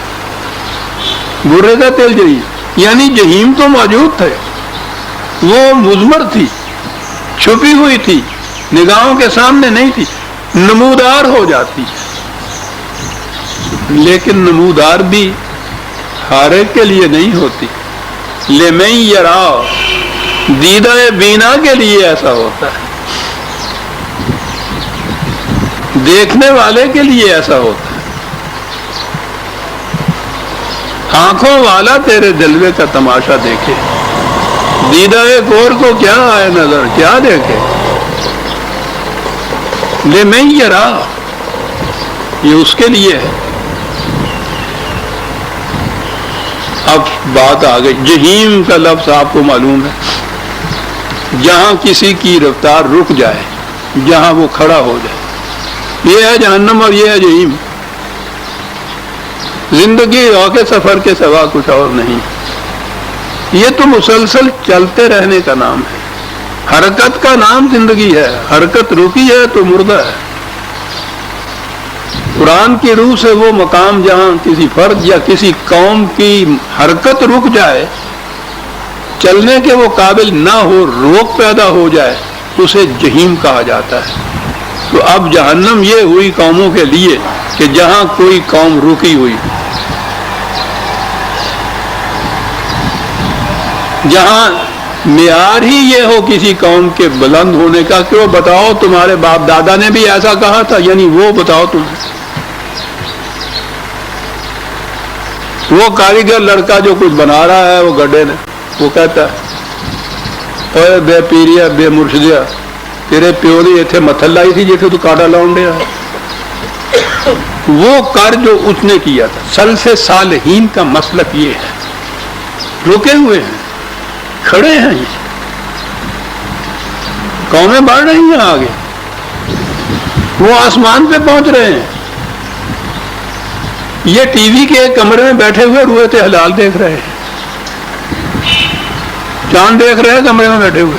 برزت الجحیم یعنی جہیم تو موجود تھے، وہ مضمر تھی، چھپی ہوئی تھی، نگاہوں کے سامنے نہیں تھی، نمودار ہو جاتی ہے۔ لیکن نمودار بھی ہر ایک کے لیے نہیں ہوتی، لمن یرا، دیدہ بینا کے لیے ایسا ہوتا ہے، دیکھنے والے کے لیے ایسا ہوتا ہے۔ آنکھوں والا تیرے جلوے کا تماشا دیکھے، دیدہ ایک اور کو کیا آئے نظر، کیا دیکھے؟ لمن یرا، یہ اس کے لیے ہے۔ اب بات آ گئی، جہیم کا لفظ آپ کو معلوم ہے، جہاں کسی کی رفتار رک جائے، جہاں وہ کھڑا ہو جائے، یہ ہے جہنم اور یہ ہے جہیم۔ زندگی راہ کے سفر کے سوا کچھ اور نہیں، یہ تو مسلسل چلتے رہنے کا نام ہے، حرکت کا نام زندگی ہے، حرکت رکی ہے تو مردہ ہے۔ قرآن کی روح سے وہ مقام جہاں کسی فرد یا کسی قوم کی حرکت رک جائے، چلنے کے وہ قابل نہ ہو، روک پیدا ہو جائے، اسے جہیم کہا جاتا ہے۔ تو اب جہنم یہ ہوئی قوموں کے لیے کہ جہاں کوئی قوم رکی ہوئی، جہاں معیار ہی یہ ہو کسی قوم کے بلند ہونے کا کہ وہ بتاؤ تمہارے باپ دادا نے بھی ایسا کہا تھا، یعنی وہ بتاؤ تمہیں۔ وہ کاریگر لڑکا جو کچھ بنا رہا ہے وہ گڈھے نے، وہ کہتا ہے اوے بے پیریا بے مرشدیا، تیرے پیو نے اتنے متھل لائی تھی جیسے تو کاٹا لاؤن ڈیا۔ وہ کر جو اس نے کیا تھا۔ سلف صالحین کا مسلک یہ ہے، رکے ہوئے ہیں، کھڑے ہیں، یہ قومیں بڑھ رہی ہیں آگے، وہ آسمان پہ پہنچ رہے ہیں، یہ ٹی وی کے ایک کمرے میں بیٹھے ہوئے رویت حلال دیکھ رہے ہیں، چاند دیکھ رہے ہیں کمرے میں بیٹھے ہوئے،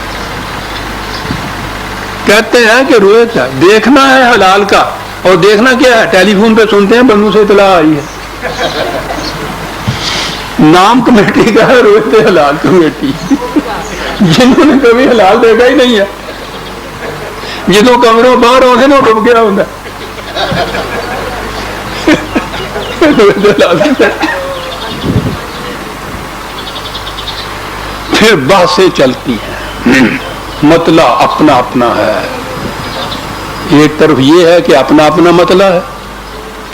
کہتے ہیں کہ رویت ہے، دیکھنا ہے حلال کا، اور دیکھنا کیا ہے؟ ٹیلی فون پہ سنتے ہیں بندوں سے اطلاع آئی ہے، نام کمیٹی کا ہے رویت حلال کمیٹی، جنہوں نے کبھی حلال دیکھا ہی نہیں ہے، جنہوں کمروں باہر ہوتے نا ڈب گیا ہوں پھر باتیں چلتی ہیں، مطلع اپنا اپنا ہے۔ ایک طرف یہ ہے کہ اپنا اپنا مطلع ہے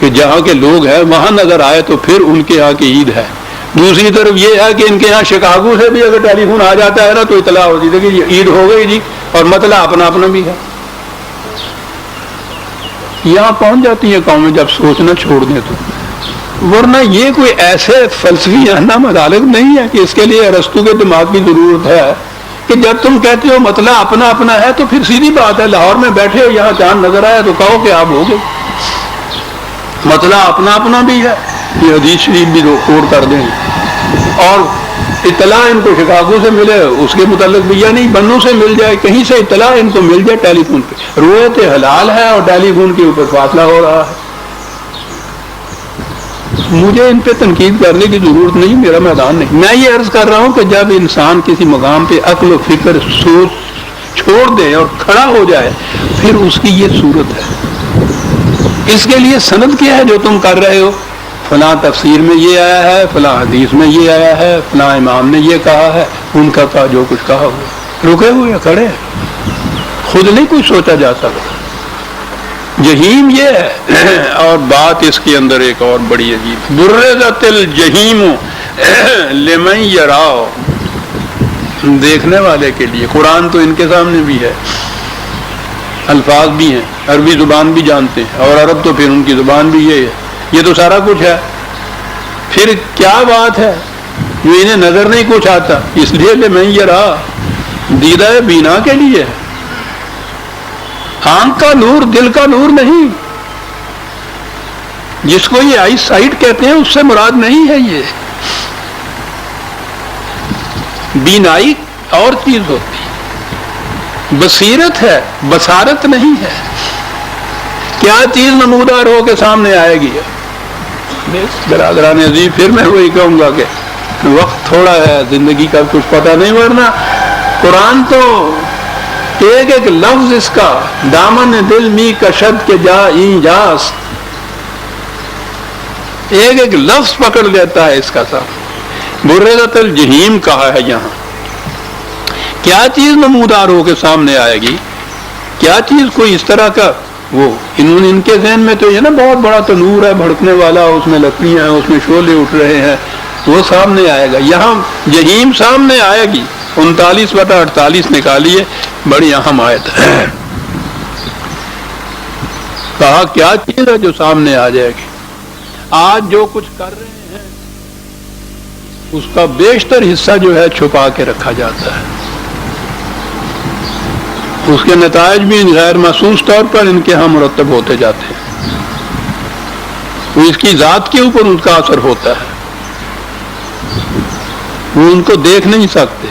کہ جہاں کے لوگ ہیں وہاں نظر آئے تو پھر ان کے یہاں کی عید ہے، دوسری طرف یہ ہے کہ ان کے یہاں شکاگو سے بھی اگر ٹیلی فون آ جاتا ہے نا تو اطلاع ہوتی ہے کہ عید ہو گئی جی، اور مطلع اپنا اپنا بھی ہے۔ یہاں پہنچ جاتی ہیں قومیں جب سوچنا چھوڑ دیں تو، ورنہ یہ کوئی ایسے فلسفیانہ مدارک نہیں ہے کہ اس کے لیے ارسطو کے دماغ کی ضرورت ہے کہ جب تم کہتے ہو مطلع اپنا اپنا ہے تو پھر سیدھی بات ہے، لاہور میں بیٹھے ہو یہاں چاند نظر آیا تو کہو کہ آپ ہو گئے، مطلع اپنا اپنا بھی ہے، یہ حدیث شریف بھی کوٹ کر دیں، اور اطلاع ان کو شکاگو سے ملے اس کے متعلق بھی، یا نہیں بنوں سے مل جائے، کہیں سے اطلاع ان کو مل جائے ٹیلی فون پہ، رویت حلال ہے اور ٹیلی فون کے اوپر فاصلہ ہو رہا ہے۔ مجھے ان پہ تنقید کرنے کی ضرورت نہیں، میرا میدان نہیں، میں یہ عرض کر رہا ہوں کہ جب انسان کسی مقام پہ عقل و فکر سوچ چھوڑ دے اور کھڑا ہو جائے پھر اس کی یہ صورت ہے۔ اس کے لیے سند کیا ہے جو تم کر رہے ہو؟ فلاں تفسیر میں یہ آیا ہے، فلاں حدیث میں یہ آیا ہے، فلاں امام نے یہ کہا ہے، ان کا کہا جو کچھ کہا ہوا، رکے ہوئے کھڑے ہیں، خود نہیں کچھ سوچا جا سکتا۔ جہیم یہ ہے، اور بات اس کے اندر ایک اور بڑی عجیب، برزت الجحیم لمن یرا، دیکھنے والے کے لیے۔ قرآن تو ان کے سامنے بھی ہے، الفاظ بھی ہیں، عربی زبان بھی جانتے ہیں، اور عرب تو پھر ان کی زبان بھی یہ ہے، یہ تو سارا کچھ ہے۔ پھر کیا بات ہے جو انہیں نظر نہیں کچھ آتا؟ اس لیے لمن یرا، دیدہ بینا کے لیے ہے، آنکھ کا نور دل کا نور نہیں. جس کو یہ آئی سائٹ کہتے ہیں اس سے مراد نہیں ہے. یہ بینائی اور چیز ہوتی ہے، بصیرت ہے، بصارت نہیں ہے. کیا چیز نمودار ہو کے سامنے آئے گی؟ برادران عزیز، پھر میں وہی کہوں گا کہ وقت تھوڑا ہے، زندگی کا کچھ پتہ نہیں، ورنہ قرآن تو ایک ایک لفظ اس کا دامن دل می کشد کے جا این جاس، ایک ایک لفظ پکڑ لیتا ہے اس کا ساتھ. برزۃ الجحیم کہا ہے یہاں. کیا چیز نمودار ہو کے سامنے آئے گی؟ کیا چیز کوئی اس طرح کا وہ ان کے ذہن میں تو یہ نا بہت بڑا تنور ہے بھڑکنے والا، اس میں لکڑیاں ہیں، اس میں شعلے اٹھ رہے ہیں، وہ سامنے آئے گا. یہاں جحیم سامنے آئے گی. 39/48 نکالیے، بڑی اہم آیت ہے. کہا کیا چیز ہے جو سامنے آ جائے گی؟ آج جو کچھ کر رہے ہیں اس کا بیشتر حصہ جو ہے چھپا کے رکھا جاتا ہے. اس کے نتائج بھی غیر محسوس طور پر ان کے ہاں مرتب ہوتے جاتے ہیں. اس کی ذات کے اوپر ان کا اثر ہوتا ہے، وہ ان کو دیکھ نہیں سکتے.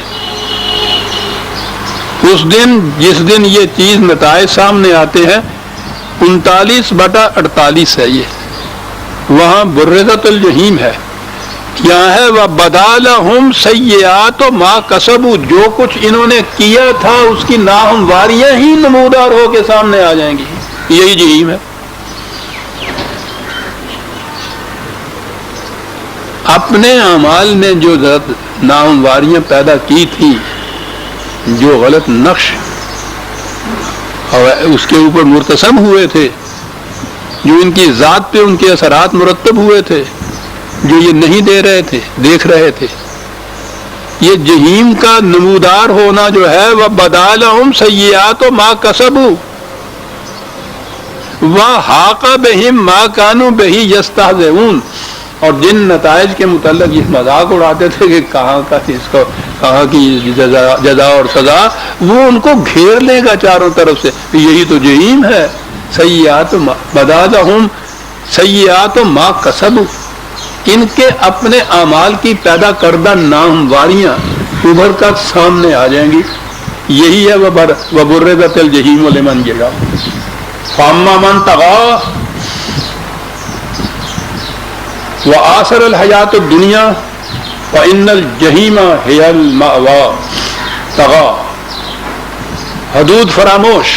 اس دن جس دن یہ چیز نتائج سامنے آتے ہیں 39/48 ہے یہ، وہاں برزۃ الجحیم ہے. کیا ہے وَبَدَا لَهُمْ سَيِّئَاتُ مَا كَسَبُوا، جو کچھ انہوں نے کیا تھا اس کی ناہمواریاں ہی نمودار ہو کے سامنے آ جائیں گی. یہی جحیم ہے. اپنے اعمال نے جو ناہمواریاں پیدا کی تھی، جو غلط نقش اور اس کے اوپر مرتسم ہوئے تھے، جو ان کی ذات پہ ان کے اثرات مرتب ہوئے تھے، جو یہ نہیں دے رہے تھے، دیکھ رہے تھے، یہ جحیم کا نمودار ہونا جو ہے وَبَدَا لَهُمْ سَيِّئَاتُ مَا كَسَبُوا وَحَاقَ بِهِم مَا كَانُوا بِهِ يَسْتَهْزِئُونَ. اور جن نتائج کے متعلق یہ مذاق اڑاتے تھے کہ کہاں کی جزا اور سزا، وہ ان کو گھیر لے گا چاروں طرف سے. یہی تو جحیم ہے. بَدَا لَهُمْ سَيِّئَاتُ مَا كَسَبُوا، ان کے اپنے اعمال کی پیدا کردہ ناہمواریاں ابھر کر سامنے آ جائیں گی. یہی ہے وَبُرِّزَتِ الْجَحِیمُ لِمَنْ یَرَىٰ فَأَمَّا مَنْ طَغَىٰ وَآثَرَ الْحَیَاةَ الدُّنْیَا فَإِنَّ الْجَحِیمَ هِیَ الْمَأْوَىٰ. طغیٰ، حدود فراموش،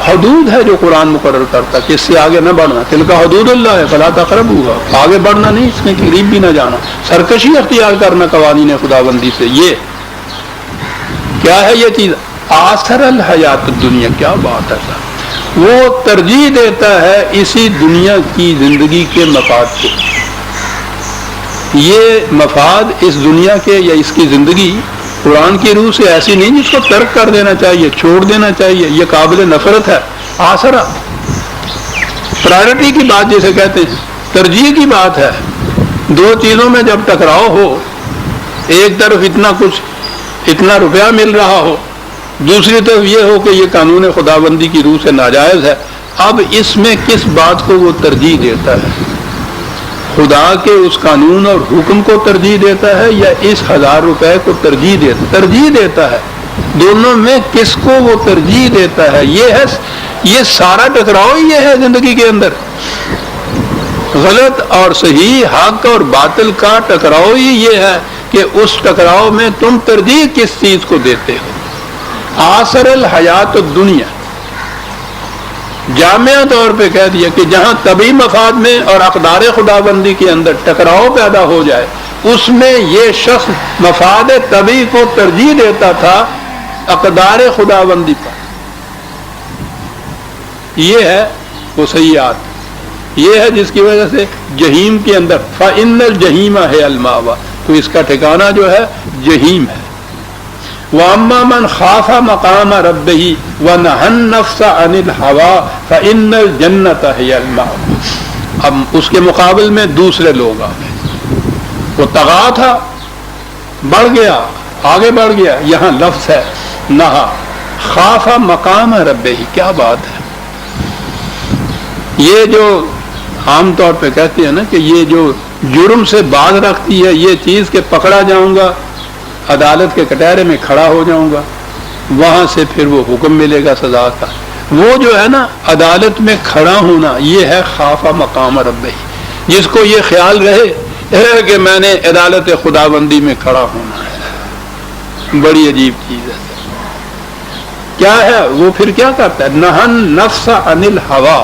حدود ہے جو قرآن مقرر کرتا کہ اس سے آگے نہ بڑھنا. تلک حدود اللہ ہے فلا تقربوها، آگے بڑھنا نہیں، اس کے قریب بھی نہ جانا، سرکشی اختیار کرنا قوانین خداوندی سے. یہ کیا ہے؟ یہ چیز آثر الحیات الدنیا. کیا بات ہے صاحب، وہ ترجیح دیتا ہے اسی دنیا کی زندگی کے مفاد کو. یہ مفاد اس دنیا کے یا اس کی زندگی قرآن کی روح سے ایسی نہیں جس کو ترک کر دینا چاہیے، چھوڑ دینا چاہیے. یہ قابل نفرت ہے. آسرا، پرائرٹی کی بات جیسے کہتے ہیں، ترجیح کی بات ہے. دو چیزوں میں جب ٹکراؤ ہو، ایک طرف اتنا کچھ، اتنا روپیہ مل رہا ہو، دوسری طرف یہ ہو کہ یہ قانون خداوندی کی روح سے ناجائز ہے، اب اس میں کس بات کو وہ ترجیح دیتا ہے؟ خدا کے اس قانون اور حکم کو ترجیح دیتا ہے یا اس 1000 روپے کو ترجیح دیتا ہے؟ دونوں میں کس کو وہ ترجیح دیتا ہے؟ یہ سارا ٹکراؤ یہ ہے زندگی کے اندر. غلط اور صحیح، حق اور باطل کا ٹکراؤ ہی یہ ہے کہ اس ٹکراؤ میں تم ترجیح کس چیز کو دیتے ہو. آثر الحیات الدنیا جامعہ طور پہ کہہ دیا کہ جہاں طبعی مفاد میں اور اقدار خداوندی کے اندر ٹکراؤ پیدا ہو جائے، اس میں یہ شخص مفاد طبعی کو ترجیح دیتا تھا اقدار خداوندی پر. یہ ہے وہ سیئات، یہ ہے جس کی وجہ سے جہیم کے اندر فَإِنَّ الْجَحِیمَ هِیَ الْمَأْوَىٰ، تو اس کا ٹھکانہ جو ہے جہیم ہے. وَأَمَّا مَنْ خَافَ مَقَامَ رَبِّهِ وَنَهَى النَّفْسَ عَنِ الْهَوَىٰ فَإِنَّ الْجَنَّةَ هِیَ الْمَأْوَىٰ. اب اس کے مقابل میں دوسرے لوگ آ گئے. وہ طغا تھا، بڑھ گیا، آگے بڑھ گیا. یہاں لفظ ہے نہا، خاف مقام ربہ، کیا بات ہے. یہ جو عام طور پہ کہتے ہیں نا کہ یہ جو جرم سے باز رکھتی ہے یہ چیز کہ پکڑا جاؤں گا، عدالت کے کٹہرے میں کھڑا ہو جاؤں گا، وہاں سے پھر وہ حکم ملے گا سزا کا. وہ جو ہے نا عدالت میں کھڑا ہونا، یہ ہے خاف مقام ربہ. جس کو یہ خیال رہے کہ میں نے عدالت خداوندی میں کھڑا ہونا ہے، بڑی عجیب چیز ہے. کیا ہے وہ پھر کیا کرتا ہے؟ نہن نفس عن الہوا،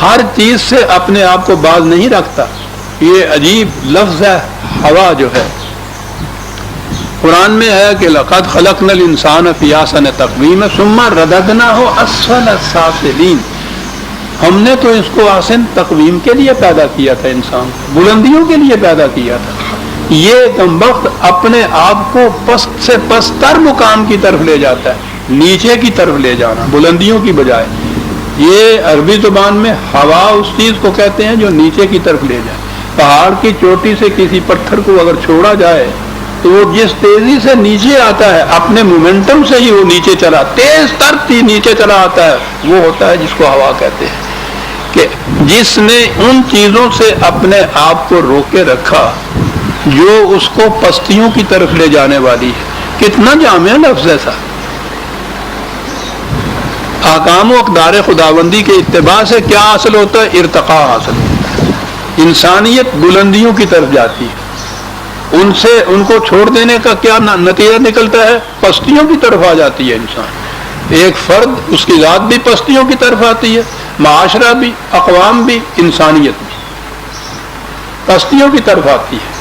ہر چیز سے اپنے آپ کو باز نہیں رکھتا. یہ عجیب لفظ ہے ہوا جو ہے. قرآن میں ہے کہ لقد خلقنا الانسان فی احسن تقویم ثم رددناہ اسفل السافلین. ہم نے تو اس کو احسن تقویم کے لیے پیدا کیا تھا، انسان کو بلندیوں کے لیے پیدا کیا تھا. یہ کمبخت اپنے آپ کو پست سے پستر مقام کی طرف لے جاتا ہے، نیچے کی طرف لے جانا بلندیوں کی بجائے. یہ عربی زبان میں ہوا اس چیز کو کہتے ہیں جو نیچے کی طرف لے جائے. پہاڑ کی چوٹی سے کسی پتھر کو اگر چھوڑا جائے تو وہ جس تیزی سے نیچے آتا ہے اپنے مومنٹم سے ہی وہ نیچے چلا، تیز تر نیچے چلا آتا ہے. وہ ہوتا ہے جس کو ہوا کہتے ہیں، کہ جس نے ان چیزوں سے اپنے آپ کو روکے رکھا جو اس کو پستیوں کی طرف لے جانے والی ہے. کتنا جامع لفظ ایسا. احکام و اقدار خداوندی کے اتباع سے کیا حاصل ہوتا ہے؟ ارتقاء حاصل ہوتا ہے. انسانیت بلندیوں کی طرف جاتی ہے. ان کو چھوڑ دینے کا کیا نتیجہ نکلتا ہے؟ پستیوں کی طرف آ جاتی ہے انسان. ایک فرد، اس کی ذات بھی پستیوں کی طرف آتی ہے، معاشرہ بھی، اقوام بھی، انسانیت بھی پستیوں کی طرف آتی ہے.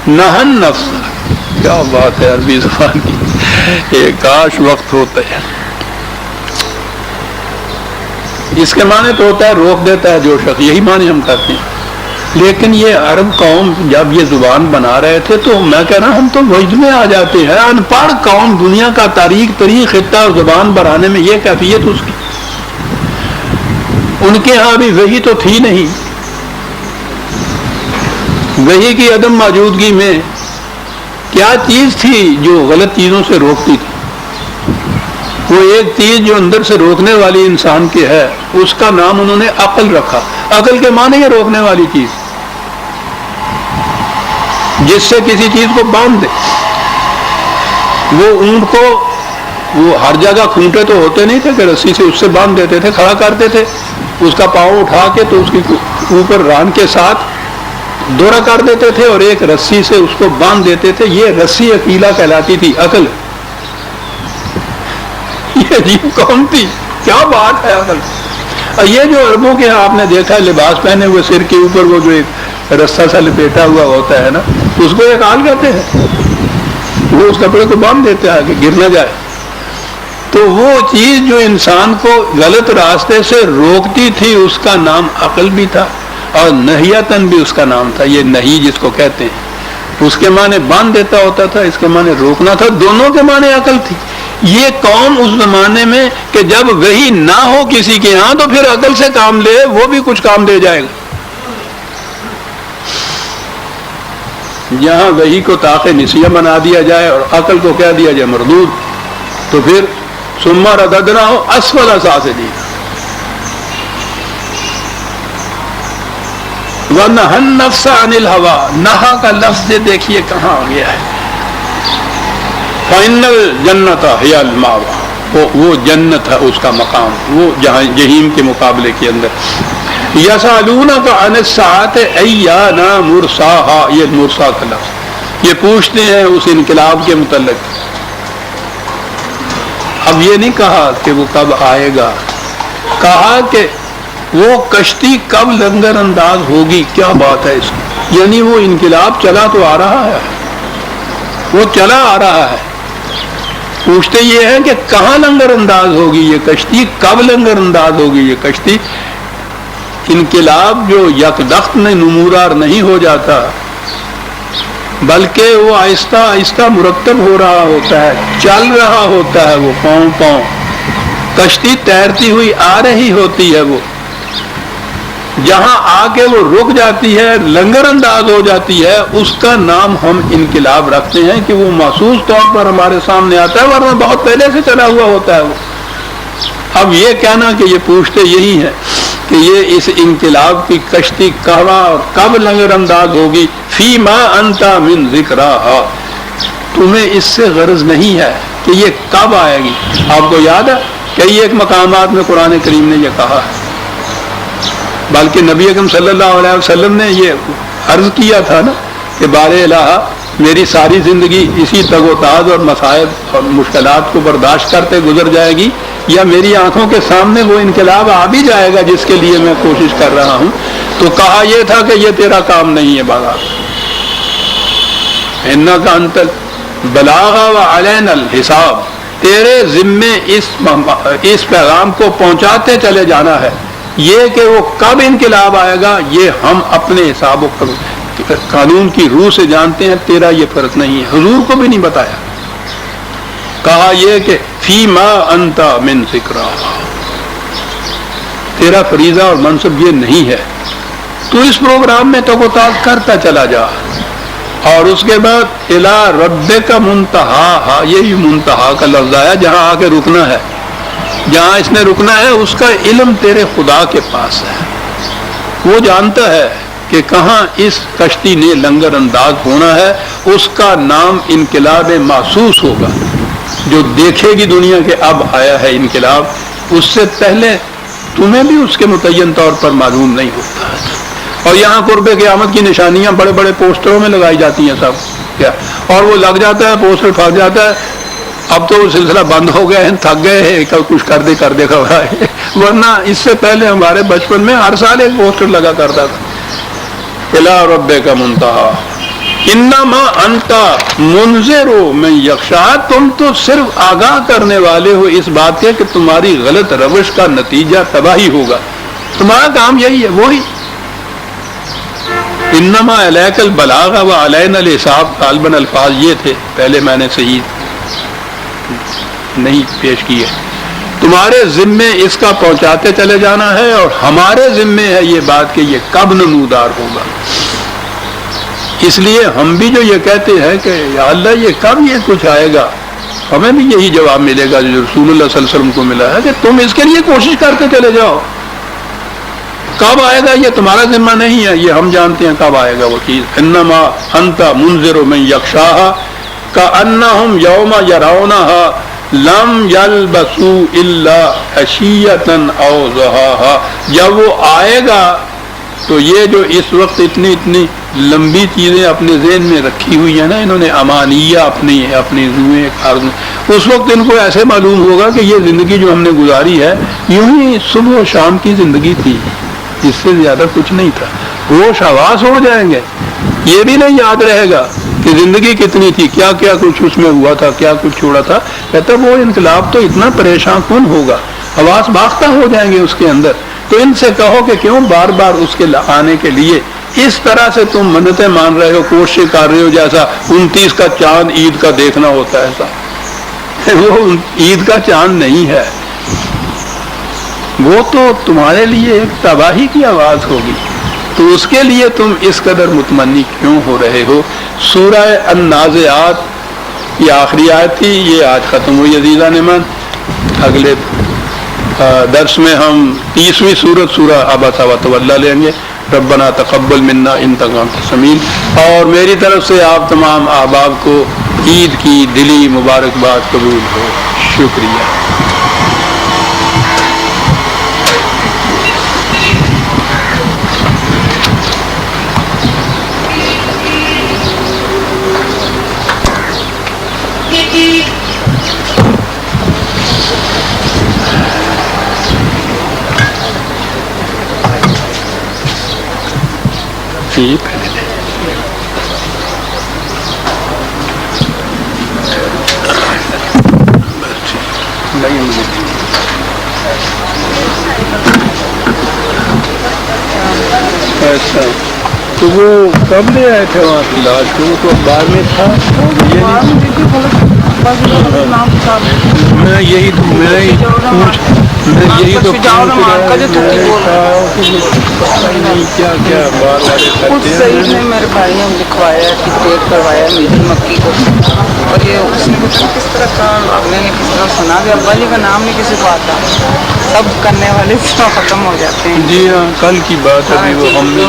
نہن نفس، کیا بات ہے عربی زبان کی. ایک کاش وقت ہوتا ہے. اس کے معنی تو ہوتا ہے روک دیتا ہے جو شخص، یہی معنی ہم کرتے ہیں. لیکن یہ عرب قوم جب یہ زبان بنا رہے تھے تو میں کہہ رہا ہم تو وجد میں آ جاتے ہیں. ان پڑھ قوم دنیا کا تاریخ خطہ اور زبان بنانے میں یہ کیفیت اس کی. ان کے ہاں بھی وہی تو تھی نہیں. وہی کی عدم موجودگی میں کیا چیز تھی جو غلط چیزوں سے روکتی تھی؟ وہ ایک چیز جو اندر سے روکنے والی انسان کی ہے، اس کا نام انہوں نے عقل رکھا. عقل کے معنی یہ روکنے والی چیز جس سے کسی چیز کو باندھ دے. وہ اونٹ کو وہ ہر جگہ کھونٹے تو ہوتے نہیں تھے کہ رسی سے اس سے باندھ دیتے تھے، کھڑا کرتے تھے. اس کا پاؤں اٹھا کے تو اس کی اوپر ران کے ساتھ دورہ کر دیتے تھے اور ایک رسی سے اس کو باندھ دیتے تھے. یہ رسی عقیلہ کہلاتی تھی، عقل. یہ عجیب قوم تھی. کیا بات ہے عقل. یہ جو عربوں کے آپ نے دیکھا لباس پہنے ہوئے سر کے اوپر وہ جو ایک رسہ سا لپیٹا ہوا ہوتا ہے نا، اس کو ایک آل کہتے ہیں. وہ اس کپڑے کو باندھ دیتے ہیں کہ گر نہ جائے. تو وہ چیز جو انسان کو غلط راستے سے روکتی تھی اس کا نام عقل بھی تھا اور نہیتن بھی اس کا نام تھا. یہ نہیں جس کو کہتے ہیں اس کے معنی باندھ دیتا ہوتا تھا، اس کے معنی روکنا تھا. دونوں کے معنی عقل تھی. یہ قوم اس زمانے میں کہ جب وہی نہ ہو کسی کے ہاں تو پھر عقل سے کام لے، وہ بھی کچھ کام دے جائے گا. جہاں وہی کو طاق نسیہ بنا دیا جائے اور عقل کو کہہ دیا جائے مردود، تو پھر ثم رددناہ اسفل سافلین. ونہى النفس عن الهوى، نہا کا لفظ دیکھیے کہاں آ گیا ہے. فإن الجنة هي المأوى، وہ جنت ہے اس کا مقام، وہ جہاں جہیم کے مقابلے کے اندر. یسألونک عن الساعة ایان مرساها، یہ مرسا کا لفظ، یہ پوچھتے ہیں اس انقلاب کے متعلق. اب یہ نہیں کہا کہ وہ کب آئے گا، کہا کہ وہ کشتی کب لنگر انداز ہوگی. کیا بات ہے اس کی. یعنی وہ انقلاب چلا تو آ رہا ہے، وہ چلا آ رہا ہے. پوچھتے یہ ہیں کہ کہاں لنگر انداز ہوگی یہ کشتی، کب لنگر انداز ہوگی یہ کشتی. انقلاب جو یکدخت میں نمودار نہیں ہو جاتا بلکہ وہ آہستہ آہستہ مرتب ہو رہا ہوتا ہے، چل رہا ہوتا ہے. وہ پاؤں پاؤں کشتی تیرتی ہوئی آ رہی ہوتی ہے. وہ جہاں آ کے وہ رک جاتی ہے، لنگر انداز ہو جاتی ہے، اس کا نام ہم انقلاب رکھتے ہیں کہ وہ محسوس طور پر ہمارے سامنے آتا ہے، ورنہ بہت پہلے سے چلا ہوا ہوتا ہے وہ۔ اب یہ کہنا کہ یہ پوچھتے یہی ہے کہ یہ اس انقلاب کی کشتی کہاں اور کب لنگر انداز ہوگی، فی ما انت من ذکراہا، تمہیں اس سے غرض نہیں ہے کہ یہ کب آئے گی۔ آپ کو یاد ہے کئی ایک مقامات میں قرآن کریم نے یہ کہا ہے، بلکہ نبی اکرم صلی اللہ علیہ وسلم نے یہ عرض کیا تھا نا کہ بار الہ میری ساری زندگی اسی تگ و تاز اور مصائب اور مشکلات کو برداشت کرتے گزر جائے گی، یا میری آنکھوں کے سامنے وہ انقلاب آ بھی جائے گا جس کے لیے میں کوشش کر رہا ہوں۔ تو کہا یہ تھا کہ یہ تیرا کام نہیں ہے باغا، انک انت البلاغ و علینا الحساب، تیرے ذمے اس پیغام کو پہنچاتے چلے جانا ہے، یہ کہ وہ کب انقلاب آئے گا یہ ہم اپنے حساب و قانون کی روح سے جانتے ہیں، تیرا یہ فرض نہیں ہے، حضور کو بھی نہیں بتایا۔ کہا یہ کہ فی ما انت من ذکراہا، تیرا فریضہ اور منصب یہ نہیں ہے، تو اس پروگرام میں تو تاز کرتا چلا جا، اور اس کے بعد الی ربک منتہا، یہی منتہا کا لفظ آیا جہاں آ کے رکنا ہے، جہاں اس نے رکنا ہے اس کا علم تیرے خدا کے پاس ہے، وہ جانتا ہے کہ کہاں اس کشتی نے لنگر انداز ہونا ہے، اس کا نام انقلاب محسوس ہوگا، جو دیکھے گی دنیا کے اب آیا ہے انقلاب، اس سے پہلے تمہیں بھی اس کے متعین طور پر معلوم نہیں ہوتا ہے۔ اور یہاں قرب قیامت کی نشانیاں بڑے بڑے پوسٹروں میں لگائی جاتی ہیں سب کیا، اور وہ لگ جاتا ہے، پوسٹر پھٹ جاتا ہے، اب تو وہ سلسلہ بند ہو گئے ہیں، تھک گئے ہیں، کچھ کر دے خبر ہے، ورنہ اس سے پہلے ہمارے بچپن میں ہر سال ایک پوسٹر لگا کرتا تھا، الی ربک منتہا انما انت منذر من یخشا، تم تو صرف آگاہ کرنے والے ہو اس بات کے کہ تمہاری غلط روش کا نتیجہ تباہی ہوگا، تمہارا کام یہی ہے، وہی انما الیک البلاغ و علینا الحساب، غالباً الفاظ یہ تھے، پہلے میں نے صحیح نہیں پیش کیے، تمہارے ذمے اس کا پہنچاتے چلے جانا ہے، اور ہمارے ذمے ہے یہ بات کہ یہ کب نمودار ہوگا۔ اس لیے ہم بھی جو یہ کہتے ہیں کہ یا اللہ یہ کب یہ کچھ آئے گا، ہمیں بھی یہی جواب ملے گا جو رسول اللہ صلی اللہ علیہ وسلم کو ملا ہے کہ تم اس کے لیے کوشش کرتے چلے جاؤ، کب آئے گا یہ تمہارا ذمہ نہیں ہے، یہ ہم جانتے ہیں کب آئے گا وہ چیز۔ انما انت منذر من یخشاھا کأنہم یوم یرونھا لم یلبثوا الا عشیۃ او ضحاھا، جب وہ آئے گا تو یہ جو اس وقت اتنی لمبی چیزیں اپنے ذہن میں رکھی ہوئی ہیں نا انہوں نے، امانیہ اپنی روحیں، اس وقت ان کو ایسے معلوم ہوگا کہ یہ زندگی جو ہم نے گزاری ہے یوں ہی صبح و شام کی زندگی تھی، اس سے زیادہ کچھ نہیں تھا، ہوش حواس ہو جائیں گے، یہ بھی نہیں یاد رہے گا کہ زندگی کتنی تھی، کیا کیا کچھ اس میں ہوا تھا، کیا کچھ چھوڑا تھا۔ کہتا وہ انقلاب تو اتنا پریشان کن ہوگا، حواس باختہ ہو جائیں گے اس کے اندر۔ تو ان سے کہو کہ کیوں بار بار اس کے آنے کے لیے اس طرح سے تم منتیں مان رہے ہو، کوشش کر رہے ہو، جیسا 29 کا چاند عید کا دیکھنا ہوتا ہے، ایسا وہ عید کا چاند نہیں ہے، وہ تو تمہارے لیے ایک تباہی کی آواز ہوگی، تو اس کے لیے تم اس قدر مطمئن کیوں ہو رہے ہو۔ سورہ النازعات یہ آخری آیت تھی، یہ آج ختم ہوئی عزیزان من۔ اگلے درس میں ہم 30ویں سورت سورہ عبس وتولی لیں گے۔ ربنا تقبل منا انک انت السمیع، اور میری طرف سے آپ تمام احباب کو عید کی دلی مبارکباد قبول ہو۔ شکریہ۔ ایسا تو وہ کب لے آئے تھے وہاں سے لاش کو؟ تو اخبار میں تھا، میں یہی پوچھ میں یہی تو شجاع الرحمان کا جو تھتی بول کیا کیا بار بار خود سعید نے میرے بھائی نے لکھوایا ڈکٹیٹ کروایا میری مکی کو، اور یہ اس نے پتہ نہیں کس طرح کا اگلے نے کس طرح سنا کہ ابا جی کا نام نہیں کسی کو آتا، سب کرنے والے ختم ہو جاتے ہیں۔ جی ہاں، کل کی بات ابھی وہ ہم بھی وہ